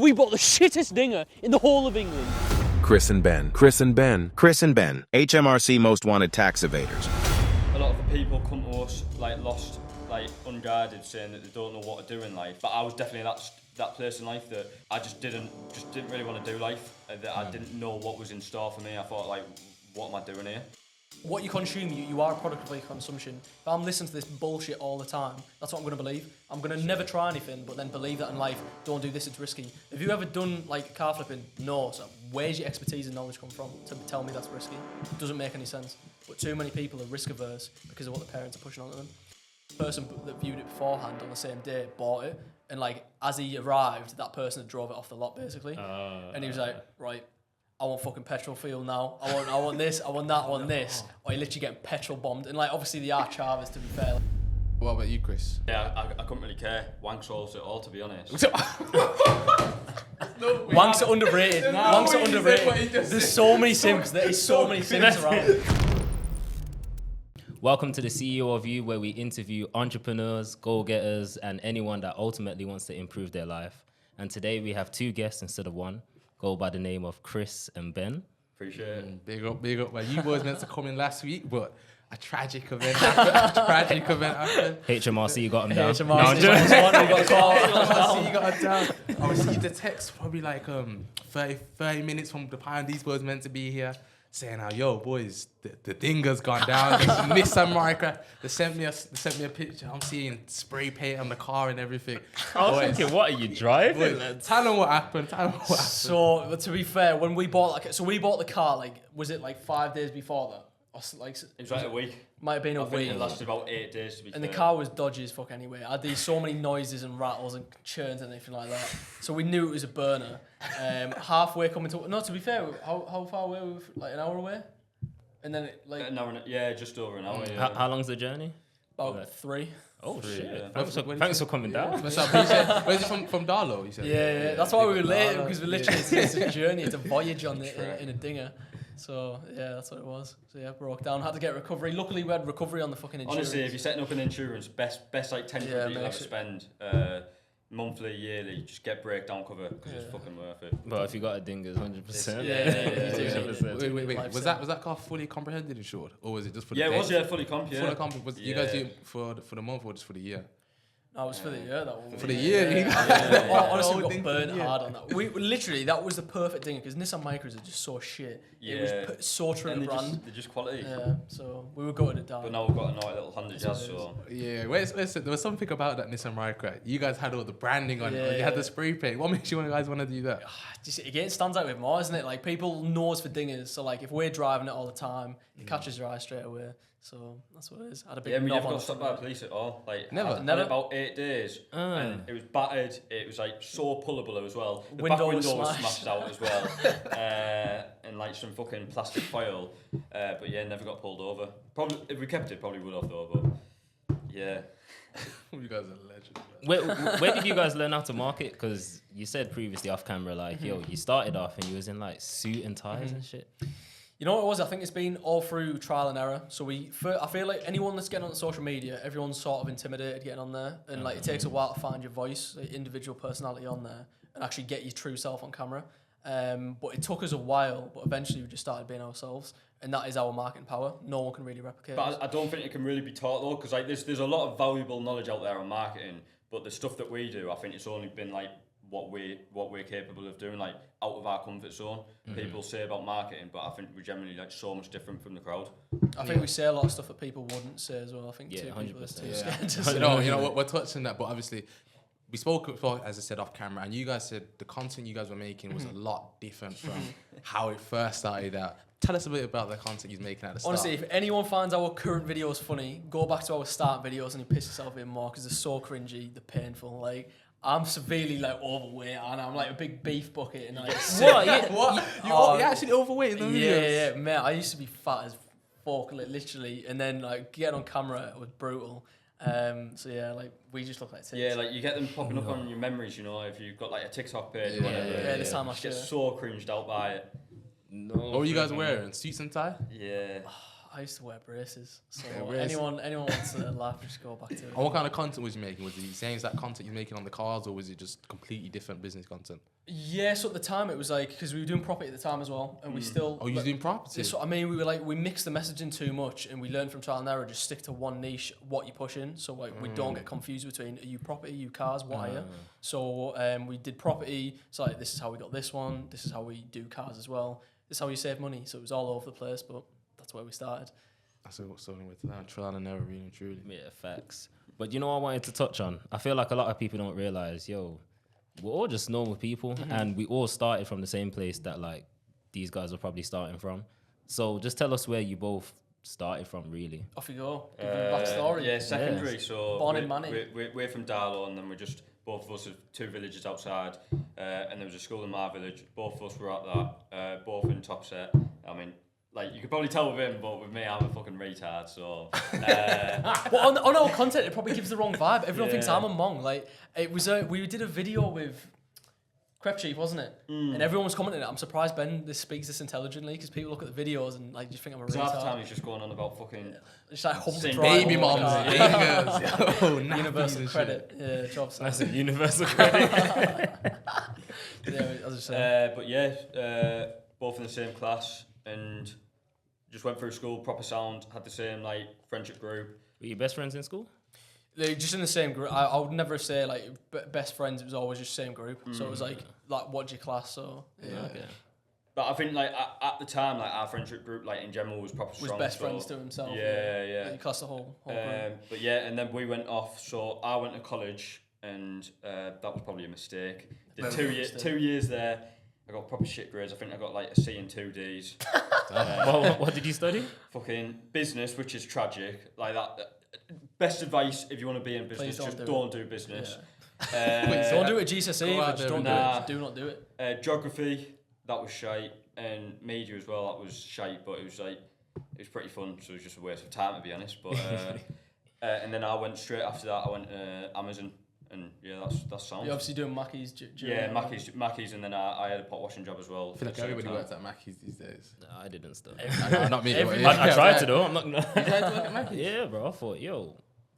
We bought the shittest dinger in the whole of England. Chris and Ben. HMRC most wanted tax evaders. A lot of the people come to us lost, unguarded, saying that they don't know what to do in life. But I was definitely that place in life that I just didn't really want to do life. That I didn't know what was in store for me. I thought, what am I doing here? What you consume, you are a product of your consumption. If I'm listening to this bullshit all the time, that's what I'm going to believe. I'm going to never try anything, but then believe that in life, don't do this, it's risky. Have you ever done car flipping? No. So where's your expertise and knowledge come from to tell me that's risky? It doesn't make any sense. But too many people are risk averse because of what the parents are pushing onto them. The person that viewed it beforehand on the same day bought it, and as he arrived, that person had drove it off the lot basically. And he was like, right, I want fucking petrol fuel now. I want this, I want that, I want this. Or you're literally getting petrol bombed. And obviously they are Chavez, to be fair. What about you, Chris? Yeah, I couldn't really care. Wank solves it all, to be honest. Wanks are underrated. Wanks are underrated. There's so many simps. There is so many simps around. Welcome to the CEO of You, where we interview entrepreneurs, goal-getters, and anyone that ultimately wants to improve their life. And today we have two guests instead of one. Go by the name of Chris and Ben. Appreciate it. Big up, man. You boys meant to come in last week, but a tragic event happened. HMRC got them down. HMRC got a call. HMRC got them down. I received a text probably 30 minutes from the time these boys meant to be here, saying how, yo, boys, the dinger's gone down. Nissan Micra. They sent me a picture. I'm seeing spray paint on the car and everything. I was thinking, what are you driving? Boys, tell them what happened. So, to be fair, when we bought we bought the car, was it 5 days before that? Or It was a week. Might have been a I think week. it lasted about 8 days, to be fair. And the car was dodgy as fuck anyway. I had so many noises and rattles and churns and everything like that. So we knew it was a burner. Halfway coming to... No, to be fair, how far away were we? An hour away? And then an hour just over an hour. Yeah. How long's the journey? About 3. Oh, shit. Yeah. Thanks for coming down. Where's it from Darlow, you said? Yeah. That's why we were late, because we literally, it's a journey, it's a voyage in a dinger. So, yeah, that's what it was. So, yeah, broke down. Had to get recovery. Luckily, we had recovery on the fucking insurance. Honestly, if you're setting up an insurance, best 10 quid you'll ever spend, monthly, yearly, just get breakdown cover, because it's fucking worth it. But if you got a dinger, 100%. Yeah. Wait. Was that car fully comprehended insured? Or was it just for the day? Yeah, it was, fully comp, yeah. Fully comp. You guys do it for the month or just for the year? No, it was for the year, that one. For the year? Honestly, we got burnt hard on that. We literally, that was the perfect thing, because Nissan Micras are just so shit. Yeah. It was so true to brand. They're just quality. Yeah, so we were going to die. But now we've got a nice little Honda Jazz, so... Yeah, listen, there was something about that Nissan Micra. You guys had all the branding on it. You had the spray paint. What makes you guys want to do that? Again, it stands out with more, isn't it? People know us for dingers, so if we're driving it all the time, it catches your eye straight away. So that's what it is. I had a big we never got stopped by the police at all. Never. About 8 days, and it was battered. It was so pullable as well. The window back window was was smashed out as well, and some fucking plastic foil. But yeah, never got pulled over. Probably if we kept it, probably would have though. But yeah. You guys are legends. Where did you guys learn how to market? Because you said previously off camera, you started off and you was in suit and ties and shit. You know what it was? I think it's been all through trial and error. So I feel like anyone that's getting on social media, everyone's sort of intimidated getting on there. And it takes a while to find your voice, individual personality on there, and actually get your true self on camera. But it took us a while, but eventually we just started being ourselves. And that is our marketing power. No one can really replicate it. But I don't think it can really be taught though, because there's a lot of valuable knowledge out there on marketing, but the stuff that we do, I think it's only been what we're capable of doing, out of our comfort zone. People say about marketing, but I think we're generally so much different from the crowd. I think we say a lot of stuff that people wouldn't say as well. I think 100%. Scared to say. You know, we're touching that, but obviously we spoke before, as I said, off camera, and you guys said the content you guys were making was a lot different from how it first started out. Tell us a bit about the content you're making at the start. Honestly, if anyone finds our current videos funny, go back to our start videos and you piss yourself even more, because they're so cringy, they're painful. I'm severely overweight, and I'm a big beef bucket. And What? You're actually overweight in the videos? Yeah, mate. I used to be fat as fuck, literally, and then getting on camera was brutal. We just look like tits. Yeah, you get them popping up on your memories, if you've got a TikTok page. This time last year. Get so cringed out by it. No. What were you guys wearing? Suits and tie? Yeah. I used to wear braces. So Yeah, braces. anyone wants to laugh, just go back to it. And what kind of content was you making? Was he saying that content you're making on the cars, or was it just completely different business content? Yeah, so at the time it was like, because we were doing property at the time as well, and we still. Oh, you was doing property? So, I mean, we were like, we mixed the messaging too much, and we learned from trial and error, just stick to one niche, what you push in. So like, we don't get confused between, are you property, are you cars, what are you? So we did property, so like, this is how we got this one, this is how we do cars as well, this is how you save money. So it was all over the place, but that's where we started. That's what something with that trial and error, really and truly. Yeah, facts. But you know what I wanted to touch on? I feel like a lot of people don't realize, we're all just normal people, and we all started from the same place that like these guys are probably starting from. So just tell us where you both started from, really. Off you go. Give them a backstory. Yeah, secondary. Yes. So Born in Manny. we're from Darlow, and then we're just both of us have 2 villages outside, and there was a school in my village. Both of us were at that, both in top set. I mean, like, you could probably tell with him, but with me, I'm a fucking retard, so... Well, on our content, it probably gives the wrong vibe. Everyone thinks Yeah. I'm a mong. Like, it was we did a video with Crep Chief, wasn't it? And everyone was commenting, I'm surprised Ben speaks this intelligently, because people look at the videos and like just think I'm a So half the time retard. he's just going on about fucking... Just like hump the Saying drive. Baby all the moms, time. bangers, yo, nappies Universal and credit. Yeah, job site. That's a universal credit. Yeah, as I said. but yeah, both in the same class, and just went through school, proper sound, had the same like friendship group. Were you best friends in school? They're just in the same group. I would never say like best friends. It was always just same group. So it was like what's your class? So yeah, Okay. But I think like at the time, like our friendship group, like in general, was proper was strong. best so, friends to himself. Yeah. You class the whole group. But yeah, and then we went off. So I went to college, and that was probably a mistake. Did Very mistake. 2 years there. I got proper shit grades. I think I got like a C and 2 Ds. What did you study? Fucking business, which is tragic. Like that. Best advice if you want to be in business, Please just don't don't do business. Don't do it at GCSE. Go out But just there don't and do do it. it. Just do not do it. Geography, that was shite, and media as well. That was shite, but it was pretty fun. So it was just a waste of time, to be honest. But and then I went straight after that. I went to Amazon, and yeah, that's sound. You're obviously doing Mackey's. Yeah, Mackey's, and then I had a pot washing job as well. I feel like at the same everybody time. works at Mackey's these days. No, I didn't study. Not me. Everybody- I tried to though. I'm not gonna. You tried to work at Mackey's? Yeah, bro. I thought,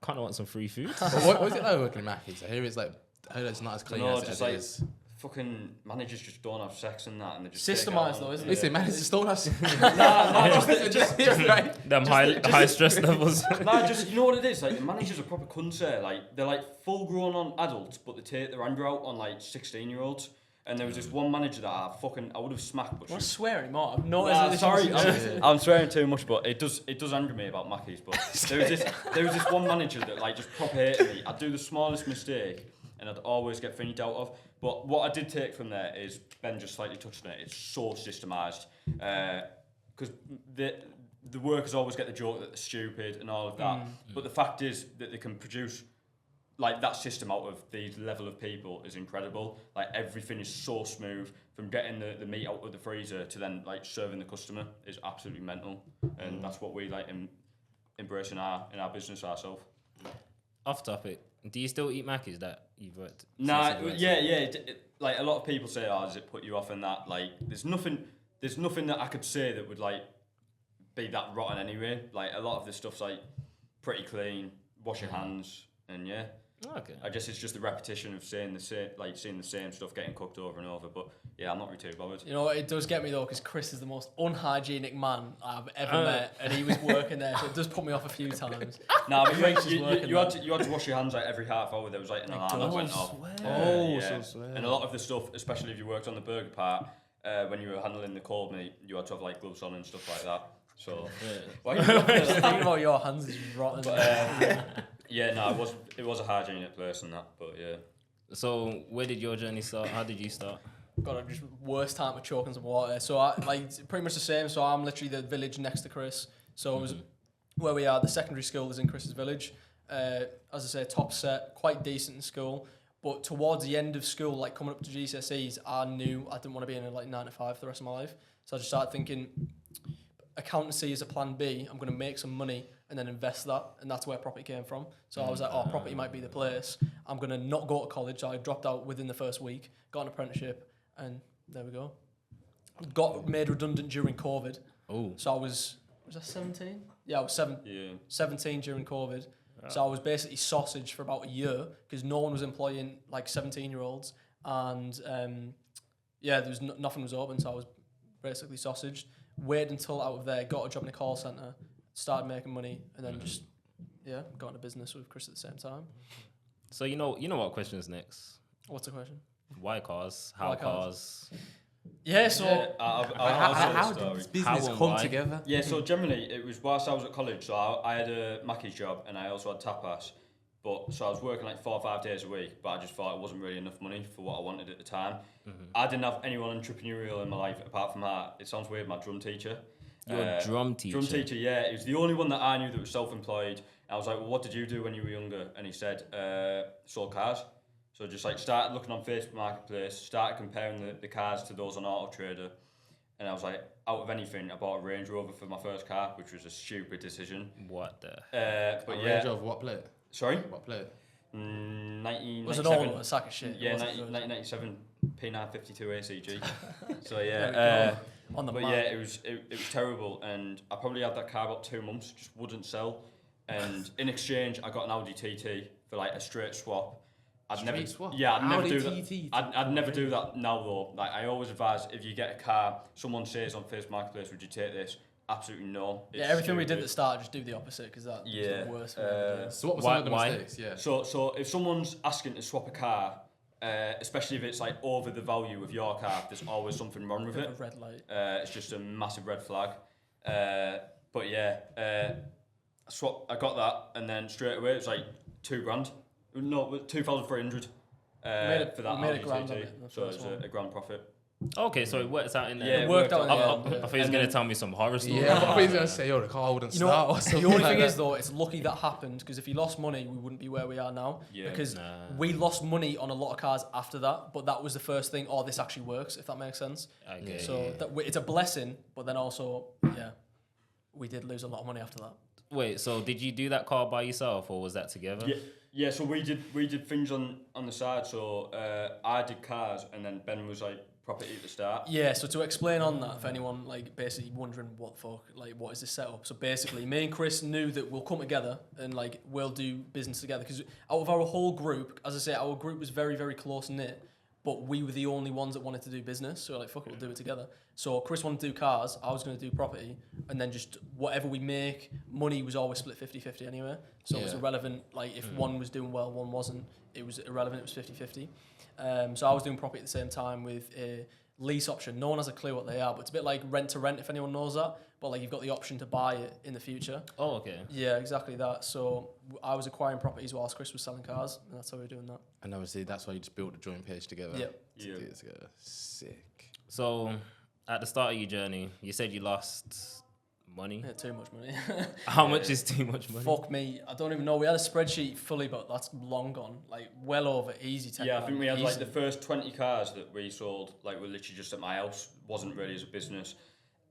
kind of want some free food. But what was it like working at Mackey's? I hear it's like, I heard it's not as clean No, as just it like is. fucking managers just don't have sex and that, and they just take it Systemised out though, on- isn't it? Listen, managers stole us. just right. Them high stress levels. Nah, just you know what it is. Like the managers are proper cunts there. Like they're like full grown on adults, but they take their anger out on like 16-year-olds. And there was this one manager that I would have smacked, but I want to she. swear anymore. I've noticed Nah, that sorry, this I'm swearing too much, but it does anger me about Mackey's. But there was this one manager that like just proper hated me. I'd do the smallest mistake, and I'd always get finished out of. But what I did take from there is Ben just slightly touched on it. It's so systemised, because the workers always get the joke that they're stupid and all of that. But the fact is that they can produce like that system out of these level of people is incredible. Like everything is so smooth, from getting the meat out of the freezer to then like serving the customer is absolutely mental, and that's what we like embrace in our business ourselves. Off topic. Do you still eat Mackey's that you've worked? Nah, since you've worked? yeah. Like a lot of people say, "Oh, does it put you off?" And that, like, there's nothing that I could say that would like be that rotten anyway. Like a lot of the stuff's like pretty clean. Wash your hands, and yeah. Okay. I guess it's just the repetition of seeing the same stuff getting cooked over and over. But yeah, I'm not really too bothered. You know, it does get me though, because Chris is the most unhygienic man I've ever met, and he was working there, so it does put me off a few times. No, but Drinks is working you had to wash your hands like every half hour. There was like an alarm that went off. So swear. And a lot of the stuff, especially if you worked on the burger part, when you were handling the cold meat, you had to have like gloves on and stuff like that. So why are you laughing at that? Thinking about your hands is rotten. Yeah, no, it was a hygienic place and that, but yeah. So where did your journey start? How did you start? Got a just worst time of choking some water. So I like pretty much the same. So I'm literally the village next to Chris. So it was where we are. The secondary school is in Chris's village. As I say, top set, quite decent in school. But towards the end of school, like coming up to GCSEs, I knew I didn't want to be in a like 9 to 5 for the rest of my life. So I just started thinking, accountancy is a plan B. I'm going to make some money and then invest that, and that's where property came from. So I was like, property might be the place. I'm going to not go to college. So I dropped out within the first week, got an apprenticeship, and there we go. Got made redundant during COVID. Oh. So I was Was I 17? Yeah, I was 17 during COVID. So I was basically sausage for about a year because no one was employing like 17-year-olds, and there was nothing was open, so I was basically sausaged. Waited until out of there, got a job in a call centre, started making money, and then just got into business with Chris at the same time. So you know what question is next? What's the question? Why cars? How Why cars? cars? Yeah, so How did this business How and come why? together? Yeah, so generally it was whilst I was at college. So I had a Mackey's job and I also had tapas. But so I was working like 4 or 5 days a week, but I just thought it wasn't really enough money for what I wanted at the time. I didn't have anyone entrepreneurial in my life apart from that. It sounds weird, my drum teacher. Your drum teacher. Drum teacher, yeah. He was the only one that I knew that was self-employed. I was like, well, what did you do when you were younger? And he said, sold cars. So just like started looking on Facebook Marketplace, started comparing the cars to those on Auto Trader. And I was like, out of anything, I bought a Range Rover for my first car, which was a stupid decision. What the? But A yeah. Range Rover, what plate? Sorry? What plate? 1997. was it all a sack of shit? Yeah, wasn't it? 1997 P952 ACG. So yeah, On the but map. yeah, it was terrible, and I probably had that car about 2 months, just wouldn't sell. And in exchange, I got an Audi TT for like a straight swap. I'd never swap? Yeah, I'd never Audi do that. TT? I'd never do that now though. Like I always advise, if you get a car, someone says on Facebook Marketplace, would you take this? Absolutely no. Yeah, everything we did at the start, just do the opposite because that was Yeah, the worst. thing we ever did. So what was Why- some of the why? mistakes? Yeah. So if someone's asking to swap a car, especially if it's like over the value of your car, there's always something wrong with Bit it. of a red light. It's just a massive red flag. But yeah, I got that, and then straight away it was like $2,000. No, it was 2,300 for that we made Audi a grand TT. on it in the So it first was one. a grand profit. Okay, so it works out in Yeah, there. It worked out in I the thought end. he was And gonna then- tell me some horror story. Yeah, I thought he was gonna say, yo, the car wouldn't You know, start or the something only like thing that. is though, it's lucky that happened because if he lost money, we wouldn't be where we are now. Yeah. Because we lost money on a lot of cars after that, but that was the first thing. Oh, this actually works, if that makes sense. Okay. So it's a blessing, but then also, we did lose a lot of money after that. Wait, so did you do that car by yourself or was that together? Yeah. So we did things on the side. So I did cars, and then Ben was like property at the start. Yeah, so to explain on that, for anyone like basically wondering what the fuck, like what is this setup? So basically, me and Chris knew that we'll come together and like we'll do business together because out of our whole group, as I say, our group was very, very close knit, but we were the only ones that wanted to do business. So we're like, fuck it, we'll do it together. So Chris wanted to do cars, I was going to do property, and then just whatever we make, money was always split 50-50 anyway. So it was irrelevant, like if one was doing well, one wasn't, it was irrelevant, it was 50-50. So I was doing property at the same time with a lease option. No one has a clue what they are, but it's a bit like rent to rent if anyone knows that. But like you've got the option to buy it in the future. Oh, okay. Yeah, exactly that. So I was acquiring properties whilst Chris was selling cars, and that's how we were doing that. And obviously that's why you just built a joint page together. Yeah. To do it together. Sick. So at the start of your journey, you said you lost money. Yeah, too much money. How much is too much money? Fuck me, I don't even know. We had a spreadsheet fully, but that's long gone. Like well over easy 10 Yeah, I grand, think we had like easy. the first 20 cars that we sold, like were literally just at my house. Wasn't really as a business.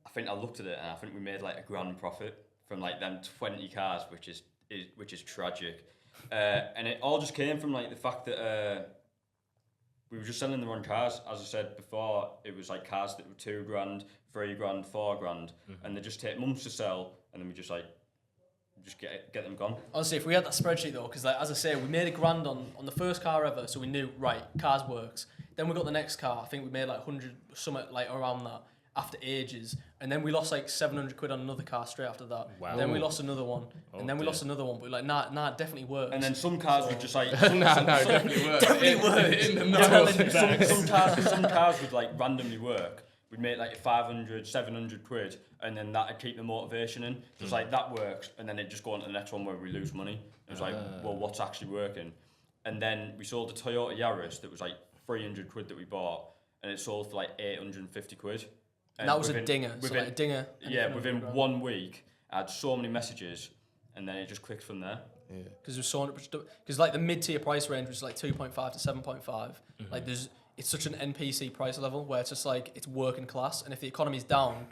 I think I looked at it and I think we made like £1,000 profit from like them 20 cars, which is tragic. And it all just came from like the fact that we were just selling the wrong cars. As I said before, it was like cars that were £2,000, £3,000, £4,000, and they just take months to sell, and then we just get them gone. Honestly, if we had that spreadsheet though, because like, as I say, we made £1,000 on the first car ever, so we knew, right, cars works. Then we got the next car, I think we made like 100, something like around that, after ages. And then we lost like 700 quid on another car straight after that. Wow. Then we lost another one. And then we dear. lost another one, but we're like, nah, it definitely works. And then some cars were just like... No, it definitely works. some cars would like randomly work. We'd make like 500, 700 quid, and then that'd keep the motivation in. So it's like, that works, and then it'd just go on to the next one where we lose money. It was like, well, what's actually working? And then we sold a Toyota Yaris that was like 300 quid that we bought, and it sold for like 850 quid. And that was a dinger. So like a dinger. Yeah, within 1 week, I had so many messages, and then it just clicked from there. Because there's so much, because like the mid-tier price range was like 2.5 to 7.5. Like it's such an NPC price level where it's just like it's working class, and if the economy's down,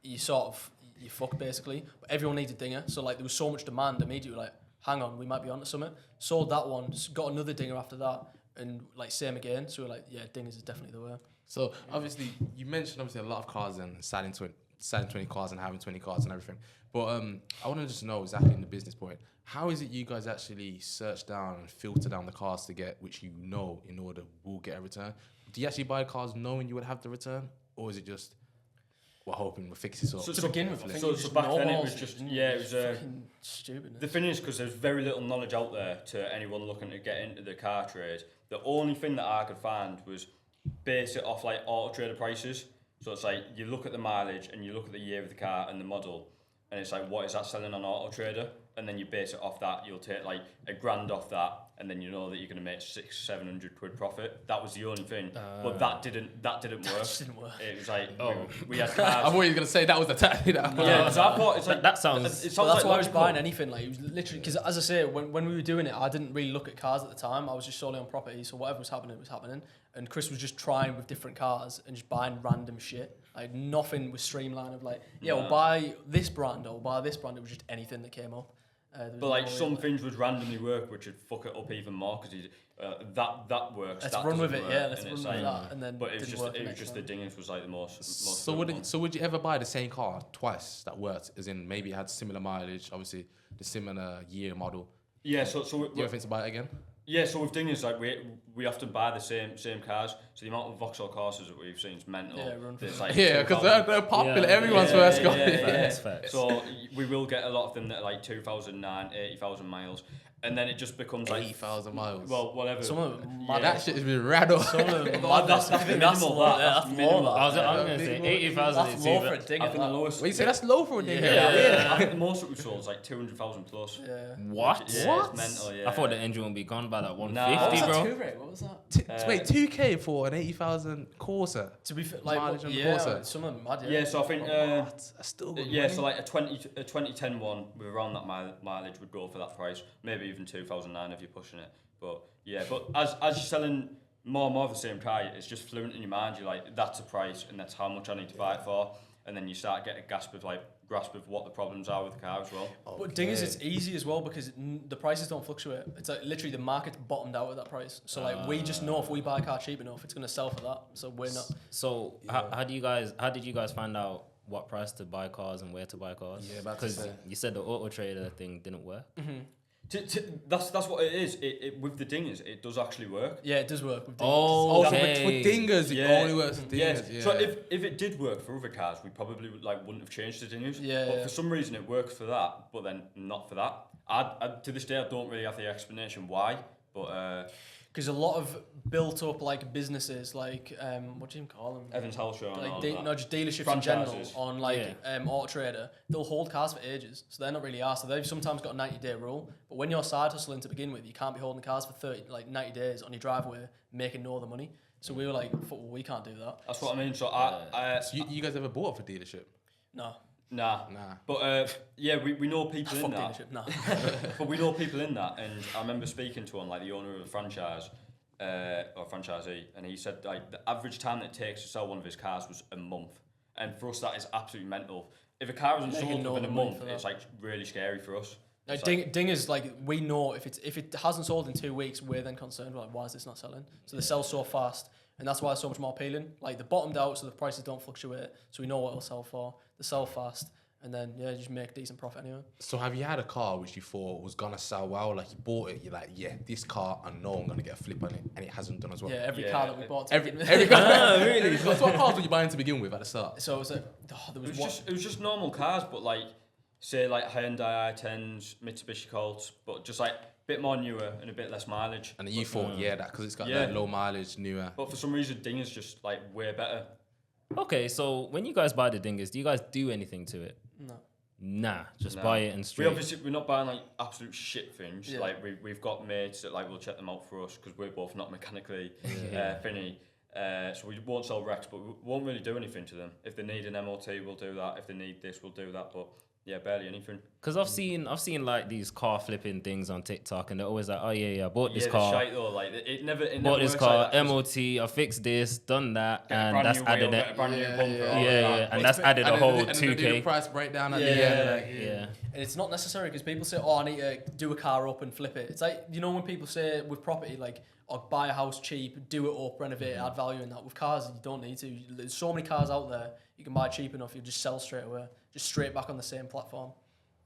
you fuck basically. But everyone needs a dinger, so like there was so much demand immediately. Like, hang on, we might be onto something. Sold that one, got another dinger after that, and like same again. So we're like, yeah, dingers is definitely the way. So obviously you mentioned obviously a lot of cars and starting selling 20 cars and having 20 cars and everything. But I want to just know exactly in the business point, how is it you guys actually search down and filter down the cars to get which you know in order will get a return? Do you actually buy cars knowing you would have the return, or is it just we're hoping we'll fix this up? So to begin with, I think So you just back then it normalised was just didn't yeah, you? it was Fucking stupid. the thing is because there's very little knowledge out there to anyone looking to get into the car trade. The only thing that I could find was base it off like Auto Trader prices. So it's like you look at the mileage and you look at the year of the car and the model, and it's like what is that selling on Auto Trader, and then you base it off that. You'll take like $1,000 off that, and then you know that you're going to make 600-700 quid profit. That was the only thing, but that didn't work. just didn't work. It was like Oh. we had I cars. thought you were gonna say that was the tactic. Yeah, because I thought it's like That sounds- It sounds So that's like why I was logical. buying anything. Like it was literally because, as I say, when we were doing it, I didn't really look at cars at the time. I was just solely on property, so whatever was happening was happening. And Chris was just trying with different cars and just buying random shit. Like nothing was streamlined. Of like, yeah, we'll buy this brand or we'll buy this brand. It was just anything that came up. There was But like no some real- things would randomly work, which would fuck it up even more because that works. Let's that run with doesn't it, yeah. work, Let's and run it's with like- that, and then But it was didn't just work it was just the next time. dingers was like the most. So good one. would you ever buy the same car twice that worked? As in maybe it had similar mileage, obviously the similar year model. Yeah, so Do you ever think to buy it again? yeah, so with dingers like we often buy the same cars. So the amount of Vauxhall Corsas that we've seen is mental. Yeah, run for There's it. like Yeah, because 2,000 they're popular. Yeah. Everyone's first car. Facts. So we will get a lot of them that are like 2009, 80,000 miles, and then it just becomes like 80,000 miles. well, whatever. Some of them, Yeah. that shit has been rattled. some of them, Well, madness. that's I think that's minimal, low. that. Yeah, That's that's minimal. more. I was That. going to say 80,000 That's is low even- for a digger. I think the lowest. Wait, you say that's low for a digger? Yeah. I think the most that we've sold is like 200,000 plus. Yeah. What? Yeah, it's mental. Yeah. I thought the engine would be gone by like What 150, was that bro. two rate? What was that? Wait, 2K for an 80,000 Corsa? To be fair, like Mileage on the yeah, Corsa. some of them mad. Yeah, so I think That's still good yeah, money. so like a 2010 one with around that mileage would go for that price. Maybe even 2009 if you're pushing it. But yeah, but as you're selling more and more of the same car, it's just fluent in your mind. You're like, that's a price and that's how much I need to buy it for. And then you start getting a grasp of what the problems are with the car as well. But thing is, it's easy as well because the prices don't fluctuate. It's like literally the market's bottomed out at that price. So like we just know if we buy a car cheap enough, it's gonna sell for that. So we're not. So how did you guys find out what price to buy cars and where to buy cars? Yeah, about to because say. you said the Auto Trader thing didn't work. That's what it is. It with the dingers, it does actually work. Yeah, it does work. With Oh, Oh, okay. for dingers, it Yeah. only works for Yes. dingers. Yeah. So if it did work for other cars, we probably wouldn't have changed the dingers. Yeah, But yeah. for some reason it works for that, but then not for that. I to this day I don't really have the explanation why, but Because a lot of built up like businesses, like what do you even call them? Evans House Show and all Like that. no, just dealerships in general Franchises. on like Auto Trader, they'll hold cars for ages, so they're not really asked. So they've sometimes got a 90-day rule, but when you're side hustling to begin with, you can't be holding cars for 90 days on your driveway, making no other money. So we were like, well, we can't do that. That's what I mean. So I So you guys ever bought for dealership? No, nah. But yeah, we know people in fuck that. dealership. No. But we know people in that, and I remember speaking to one, like the owner of the franchise, or franchisee, and he said like the average time that it takes to sell one of his cars was a month, and for us that is absolutely mental. If a car isn't Making sold no within a money month, for it's that. like really scary for us. Like, It's like- dingers, like we know if it hasn't sold in 2 weeks, we're then concerned. We're like, why is this not selling? So they sell so fast, and that's why it's so much more appealing. Like they're bottomed out, so the prices don't fluctuate, so we know what it'll sell for. They sell fast, and then yeah, you just make decent profit anyway. So have you had a car which you thought was gonna sell well? Like you bought it, you're like, yeah, this car, I know I'm gonna get a flip on it, and it hasn't done as well. Yeah, every Yeah, car that we bought. To Every begin with. car. Really? So what cars were you buying to begin with at the start? So it was like, there was one. it was just normal cars, but like say like Hyundai i10s, Mitsubishi Colts, but just like a bit more newer and a bit less mileage. And you thought, yeah, that because it's got Yeah. that low mileage, newer. But for some reason, Dinger's just like way better. Okay, so when you guys buy the dingers, do you guys do anything to it? No. Nah, just No. buy it and We straight. obviously we're not buying like absolute shit things. Yeah. Like we've got mates that like will check them out for us because we're both not mechanically finny. So we won't sell wrecks, but we won't really do anything to them. If they need an MOT, we'll do that. If they need this, we'll do that. But yeah, barely anything. Because I've seen like these car flipping things on TikTok, and they're always like, oh yeah, I bought this Yeah, car. the shite though. Like it never. Bought this works car, like that 'cause MOT, I fixed this, done that, get a and brand that's new added wheel, it. get a brand new bumper. Yeah, all yeah, that. and that's added a whole and then they do the 2K. price breakdown at the Yeah. end. Like, Yeah. And it's not necessary because people say, oh, I need to do a car up and flip it. It's like, you know, when people say with property, like, oh, buy a house cheap, do it up, renovate it, add value in that. With cars, you don't need to. There's so many cars out there, you can buy cheap enough, you just sell straight away. Just straight back on the same platform.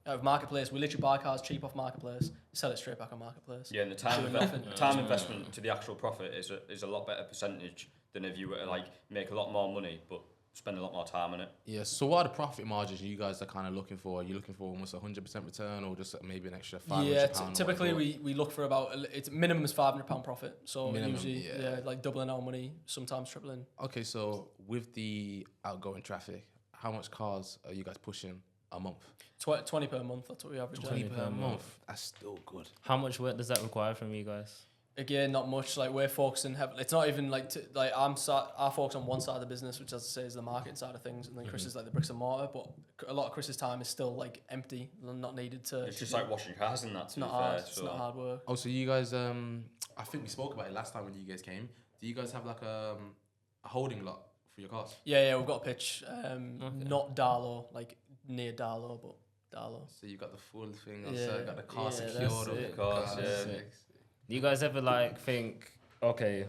With Marketplace, we literally buy cars cheap off Marketplace, sell it straight back on Marketplace. Yeah, and the time investment to the actual profit is a lot better percentage than if you were to like make a lot more money but spend a lot more time on it. Yeah. So what are the profit margins you guys are kind of looking for? Are you looking for almost 100% return, or just maybe an extra £500? Yeah, typically we look for about, it's minimum is £500 profit. So Minimum, usually, like doubling our money, sometimes tripling. Okay, so with the outgoing traffic, how much cars are you guys pushing a month? 20 per month, that's what we average. 20 per month. That's still good. How much work does that require from you guys? Again, not much. Like we're focusing heavily. It's not even like I focus on one side of the business, which, as I say, is the marketing side of things, and then Chris is like the bricks and mortar. But a lot of Chris's time is still like empty, not needed to. It's just like washing cars and that. It's not hard. It's not hard work. Oh, so you guys, I think we spoke about it last time when you guys came. Do you guys have like a holding lot for your cars? Yeah, we've got a pitch. Not Darlow, like near Darlow, but Darlow. So you got the full thing. Yeah, So got the car that's secured. it. Of course, yeah. Do you guys ever like think, okay,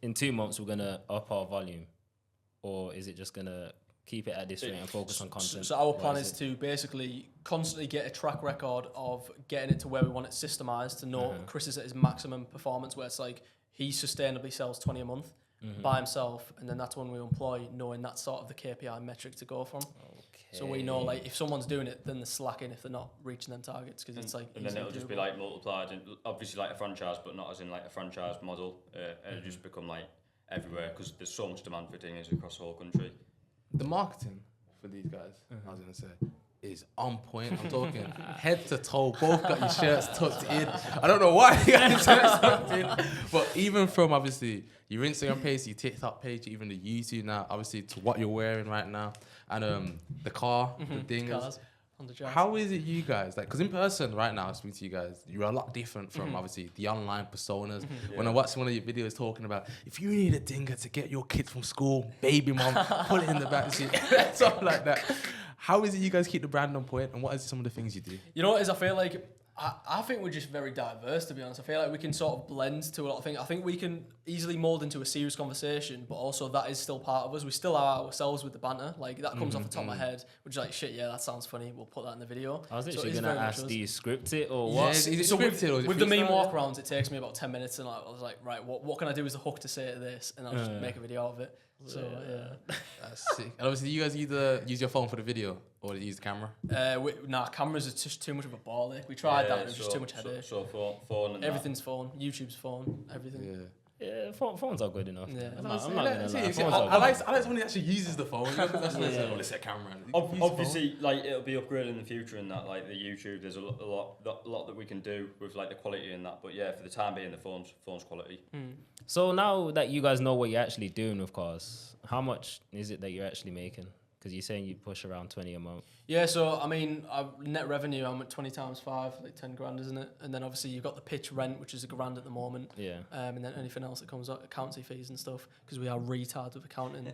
in 2 months we're gonna up our volume, or is it just gonna keep it at this rate and focus on content? So our plan is to basically constantly get a track record of getting it to where we want it systemized to know Chris is at his maximum performance, where it's like he sustainably sells 20 a month by himself, and then that's when we employ, knowing that's sort of the KPI metric to go from. So we know, like, if someone's doing it, then they're slacking if they're not reaching them targets, because it's like. And then it'll just be like multiplied, and obviously like a franchise, but not as in like a franchise model, and it'll just become like everywhere because there's so much demand for dingers across the whole country. The marketing for these guys, I was gonna say, is on point. I'm talking head to toe, both got your shirts tucked in. I don't know why you got your shirts tucked in, but even from obviously your Instagram page, your TikTok page, even the YouTube now, obviously to what you're wearing right now, and the car, the dingers. How is it you guys, like, because in person right now, I speak to you guys, you're a lot different from obviously the online personas. When I watched one of your videos talking about, if you need a dinger to get your kids from school, baby mom, put it in the back seat, something like that. How is it you guys keep the brand on point, and what is some of the things you do? You know what it is, I feel like, I think we're just very diverse, to be honest. I feel like we can sort of blend to a lot of things. I think we can easily mould into a serious conversation, but also that is still part of us. We still are ourselves with the banter. Like, that comes off the top of my head, which is like, shit, yeah, that sounds funny. We'll put that in the video. I was So actually it is going to very much ask, us. do you script it or Yeah, what? is it So scripted or is it with the main freestyle? walkarounds, it takes me about 10 minutes, and I was like, right, what can I do as a hook to say to this? And I'll just make a video out of it. So, yeah. That's sick. And obviously you guys either use your phone for the video or you use the camera. Cameras are just too much of a ball ache. We tried that, but it was just too much headache. So phone and Everything's phone. YouTube's phone. Everything. Yeah. Yeah, phones are good enough. Yeah. I'm not gonna lie. See, Phones I are like someone who actually uses the phone. That's what I said. Let's say camera. Obviously, like, it'll be upgraded in the future and that, like the YouTube, there's a lot that we can do with like the quality and that. But yeah, for the time being, the phone's quality. So now that you guys know what you're actually doing with cars, how much is it that you're actually making? Because you're saying you push around 20 a month. Yeah, so I mean, net revenue, I'm at 20 times 5, like 10 grand, isn't it? And then obviously you've got the pitch rent, which is £1,000 at the moment. Yeah. And then anything else that comes out, accountancy fees and stuff, because we are retards with accounting.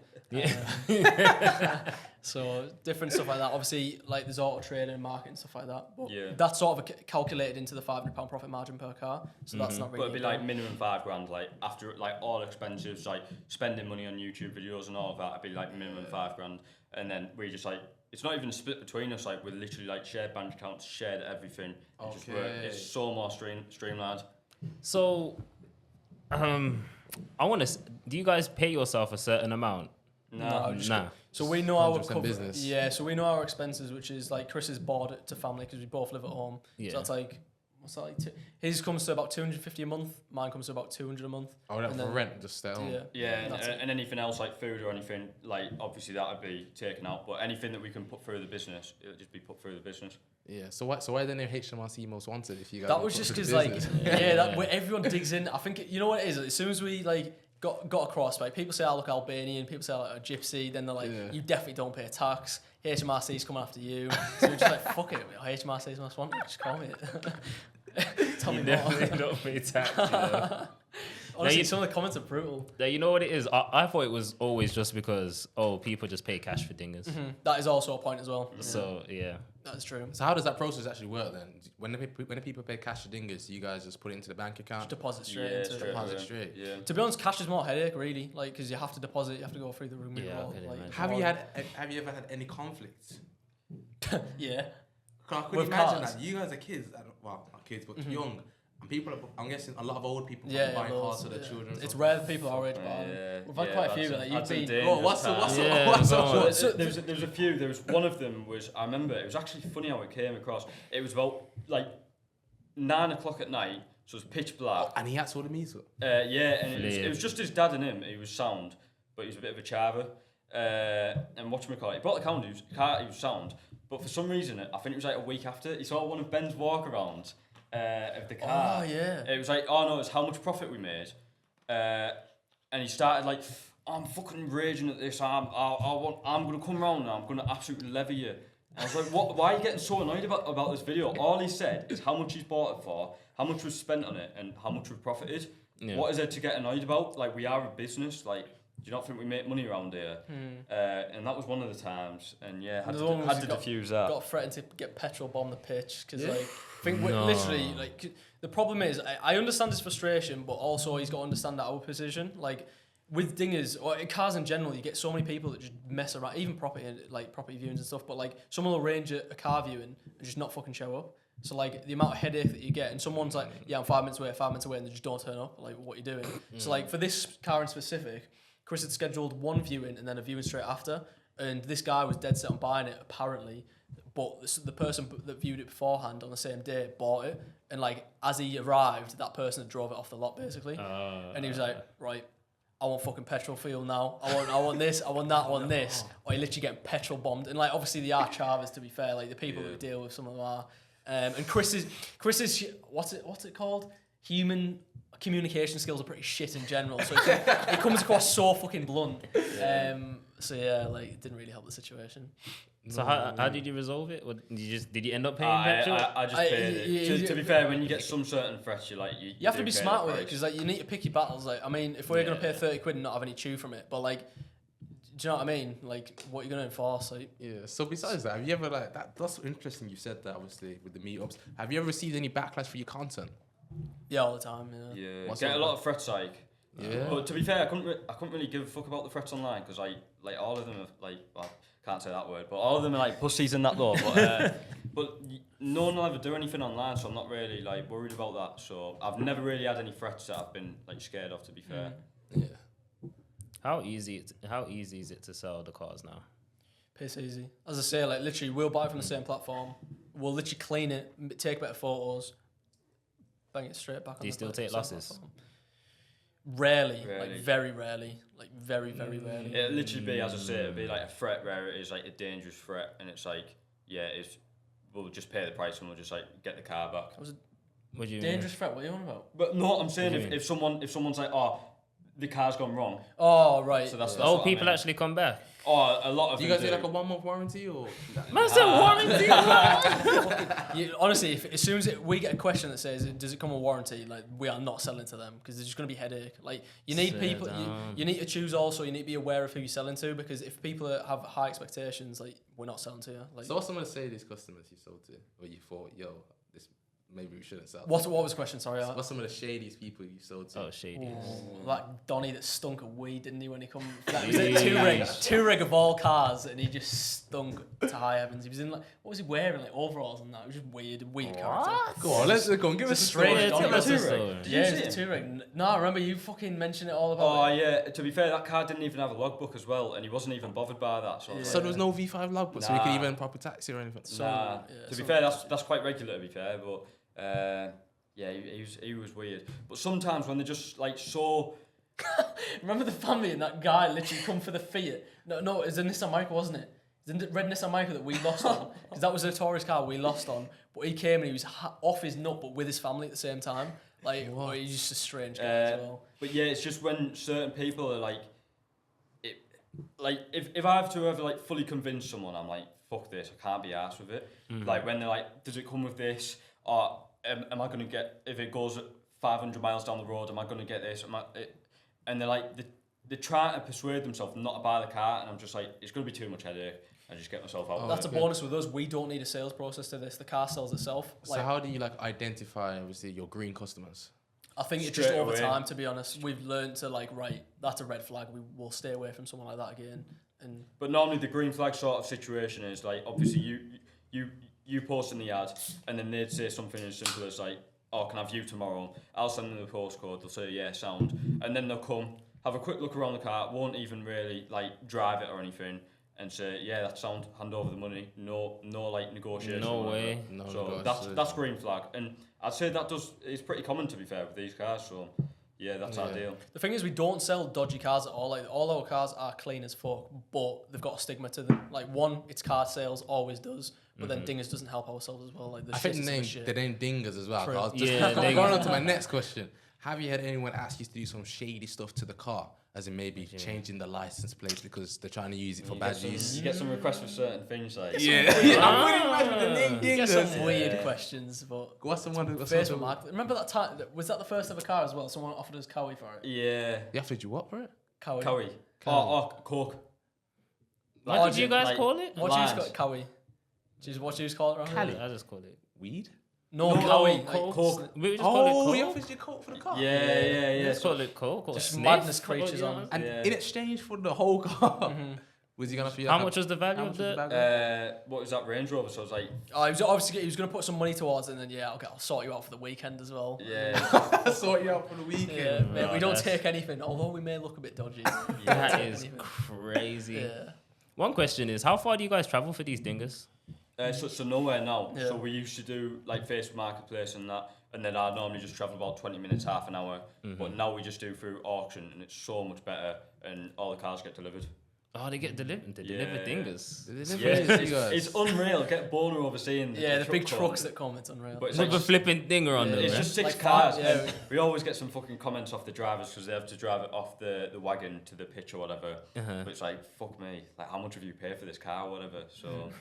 So different stuff like that. Obviously, like there's auto trading, marketing, stuff like that. But that's sort of calculated into the £500 profit margin per car. So that's not really. But it'd be like minimum £5,000, like after like all expenses, like spending money on YouTube videos and all of that. It'd be like minimum £5,000, and then we just like. It's not even split between us, like we're literally like shared bank accounts, shared everything. It's so more streamlined. So, I want to. Do you guys pay yourself a certain amount? No. Nah. So we know our 100% business. Yeah, so we know our expenses, which is like Chris's board to family because we both live at home. Yeah. So that's like, what's that like? His comes to about 250 a month. Mine comes to about 200 a month. Oh, that And for then- rent, just stay home. Yeah, That's it. and anything else like food or anything, like obviously that would be taken out. But anything that we can put through the business, it'll just be put through the business. Yeah. So why are the name HMRC most wanted if you guys? That don't was put just to the because business? where everyone digs in. I think you know what it is. As soon as we like got across, like people say I look Albanian, people say I look a gypsy, then they're like, you definitely don't pay tax. HMRC's coming after you. So we're just like, fuck it, HMRC's most wanted. Just call me it. Tell me more. Definitely don't pay tax. You know? Honestly, some of the comments are brutal. Yeah, you know what it is? I thought it was always just because people just pay cash for dingers. That is also a point as well. So yeah. That is true. So how does that process actually work then? When the people pay cash for dingers, you guys just put it into the bank account? Deposit straight Yeah, into straight. Deposit straight. Yeah. To be honest, cash is more a headache, really. Like, because you have to deposit, you have to go through the room. Yeah, I can imagine. Have you ever had any conflicts? Yeah. I could With imagine cars? that you guys are kids, well, not kids, but young, and people. I'm guessing a lot of old people Yeah, buy loads, cars for their yeah. children. and It's stuff. rare that people our age buy. Yeah, We've had yeah, quite a few. that's Like, that's you've been. dangerous Oh, what's time. the There's a few. There was one of them was I remember it was actually funny how it came across. It was about like 9 o'clock at night, so it was pitch black. And he had sort of me, so. Yeah, and it was just his dad and him. He was sound, but he was a bit of a charver. And whatchamacallit, he brought the car, he was sound. But for some reason, I think it was like a week after, he saw one of Ben's walk-arounds of the car. Oh, yeah. It was like, oh no, it's how much profit we made. And he started like, I'm fucking raging at this. I'm going to come round now. I'm going to absolutely levy you. And I was like, what? Why are you getting so annoyed about this video? All he said is how much he's bought it for, how much was spent on it, and how much we've profited. Yeah. What is there to get annoyed about? Like, we are a business. Like, do you not think we make money around here? And that was one of the times. And yeah, had to diffuse that. Got threatened to get petrol bomb the pitch because like I think literally like the problem is I understand his frustration, but also he's got to understand our position. Like with dingers or cars in general, you get so many people that just mess around, even property viewings and stuff. But like someone will arrange a car viewing and just not fucking show up. So like the amount of headache that you get, and someone's like, yeah, I'm 5 minutes away, and they just don't turn up. Like, what are you doing? So like for this car in specific, Chris had scheduled one viewing and then a viewing straight after, and this guy was dead set on buying it apparently, but the person that viewed it beforehand on the same day bought it, and like as he arrived, that person had drove it off the lot basically, and he was like, right, I want fucking petrol fuel now. I want this. I want that. I want this. Or you literally get petrol bombed, and like obviously they are charvers to be fair. Like the people that deal with some of them are, and Chris is what's it called? Human communication skills are pretty shit in general, so it comes across so fucking blunt. So yeah, like it didn't really help the situation. So how did you resolve it? Or did you end up paying petrol? I just paid it. To be fair, when you get some certain threats, you have to be smart with it because like you need to pick your battles. Like I mean, if we're gonna pay 30 quid and not have any chew from it, but like, do you know what I mean? Like, what are you gonna enforce? Like, yeah. So besides that, have you ever like that? That's interesting. You said that obviously with the meetups. Have you ever received any backlash for your content? Yeah, all the time. Yeah, get a lot of threats like. Yeah. But to be fair, I couldn't really give a fuck about the threats online because like all of them are like, well, can't say that word, but all of them are like pussies and that though. But no one will ever do anything online, so I'm not really like worried about that. So I've never really had any threats that I've been like scared of. To be fair. Yeah. How easy is it to sell the cars now? Piss easy. As I say, like literally, we'll buy it from the same platform. We'll literally clean it, take better photos, bang it straight back. Do you still take losses? Platform. Rarely, like very rarely, like very rarely. It'll literally be, as I say, it'll be like a threat where it is like a dangerous threat, and it's like, yeah, we'll just pay the price and we'll just like get the car back. What do you dangerous threat? What are you on about? But no, I'm saying if someone's like, oh, the car's gone wrong. Oh right. So that's what people actually come back. Oh, a lot of. Do you guys do like a 1 month warranty or? Man said warranty. Honestly, as soon as we get a question that says, "Does it come with warranty?" Like we are not selling to them because there's just going to be headache. Like you need people. You need to choose also. You need to be aware of who you're selling to because if people have high expectations, like we're not selling to you. Like, so what's some of the say these customers you sold to, or you thought, yo, this maybe we shouldn't sell? What was the question? Sorry. What's some of the shadiest people you sold to? Oh, shady. Like Donny that stunk of weed, didn't he, when he come? That was it, two rig of all cars, and he just stunk to high heavens. He was in like, what was he wearing? Like overalls and that. It was just weird character. Go on, let's go and give us a strange story. Yeah, it's a two rig. No, I remember you fucking mentioned it all about. Oh yeah. To be fair, that car didn't even have a logbook as well, and he wasn't even bothered by that. So there was no V5 logbook, so we could even proper taxi or anything. Nah. To be fair, that's quite regular. To be fair, but. Yeah, he was weird. But sometimes when they're just like so. Remember the family and that guy literally come for the Fiat? No, it was a Nissan Micra, wasn't it? It was a red Nissan Micra that we lost on because that was a notorious car we lost on. But he came and he was off his nut, but with his family at the same time. Like, he's just a strange guy as well. But yeah, it's just when certain people are like, if I have to ever like fully convince someone, I'm like, fuck this, I can't be arsed with it. Like when they're like, does it come with this? Or am I going to get, if it goes 500 miles down the road. Am I going to get this? And they're like, they're trying to persuade themselves not to buy the car, and I'm just like, it's going to be too much headache. I just get myself out. That's a bonus with us. We don't need a sales process to this. The car sells itself. So how do you like identify, obviously, your green customers? I think it's Straight just over away. time, to be honest. We've learned to like, right, that's a red flag. We will stay away from someone like that again. But normally the green flag sort of situation is like, obviously you post in the ad, and then they'd say something as simple as like, oh, can I view tomorrow? I'll send them the postcode. They'll say, yeah, sound. And then they'll come, have a quick look around the car, won't even really like drive it or anything, and say, yeah, that sound, hand over the money. No like negotiation. No or whatever. way. No So negotiation. that's green flag. And I'd say it's pretty common, to be fair, with these cars. So yeah, that's ideal. The thing is, we don't sell dodgy cars at all. Like, all our cars are clean as fuck, but they've got a stigma to them. Like, one, it's car sales, always does, but then Dingers doesn't help ourselves as well. Like, I think the name Dingers as well. True. I was just going on to my next question. Have you had anyone ask you to do some shady stuff to the car? As in maybe changing the license plate because they're trying to use it for bad use? You get some requests for certain things, like Yeah. I wouldn't imagine the name Get Dingers. some weird questions, but What's the one? Facebook Market. Remember that time? Was that the first ever car as well? Someone offered us Kye for it. yeah, They offered you what for it? Kye. Curry. Oh, Coke. What did you guys like, call it? What do you Lines. call Kye? What do you call it? Around Cali. here? I just called it. Weed? No, No, Kye. Coke. Coke. We just called it Oh, Coke. he offered you Coke for the car? Yeah. Just call it Coke or Just Sniff, madness what do you creatures know? on. And Yeah. in exchange for the whole car, was he gonna offer you? How much was the value How of much was the the? bag? What was that, Range Rover? So I was like, Oh, he was going to put some money towards it, and then okay, I'll sort you out for the weekend as well. yeah, Sort you out for the Yeah, weekend. mate, we don't that's- take anything, although we may look a bit dodgy. That is Anything. crazy. Yeah. One question is, how far do you guys travel for these dingers? so nowhere now. Yeah. So we used to do like Facebook Marketplace and that, and then I normally just travel about 20 minutes, half an hour. But now we just do through auction, and it's so much better, and all the cars get delivered. Oh, they get delivered. They Yeah. deliver dingers. Yeah, it's unreal. Get boner over seeing The big truck trucks come. that come, it's unreal. But it's With like a flipping dinger on them. It's man. just 6 Like cars. five, yeah. And we always get some fucking comments off the drivers because they have to drive it off the wagon to the pitch or whatever. But it's like, fuck me, like how much have you paid for this car or whatever? So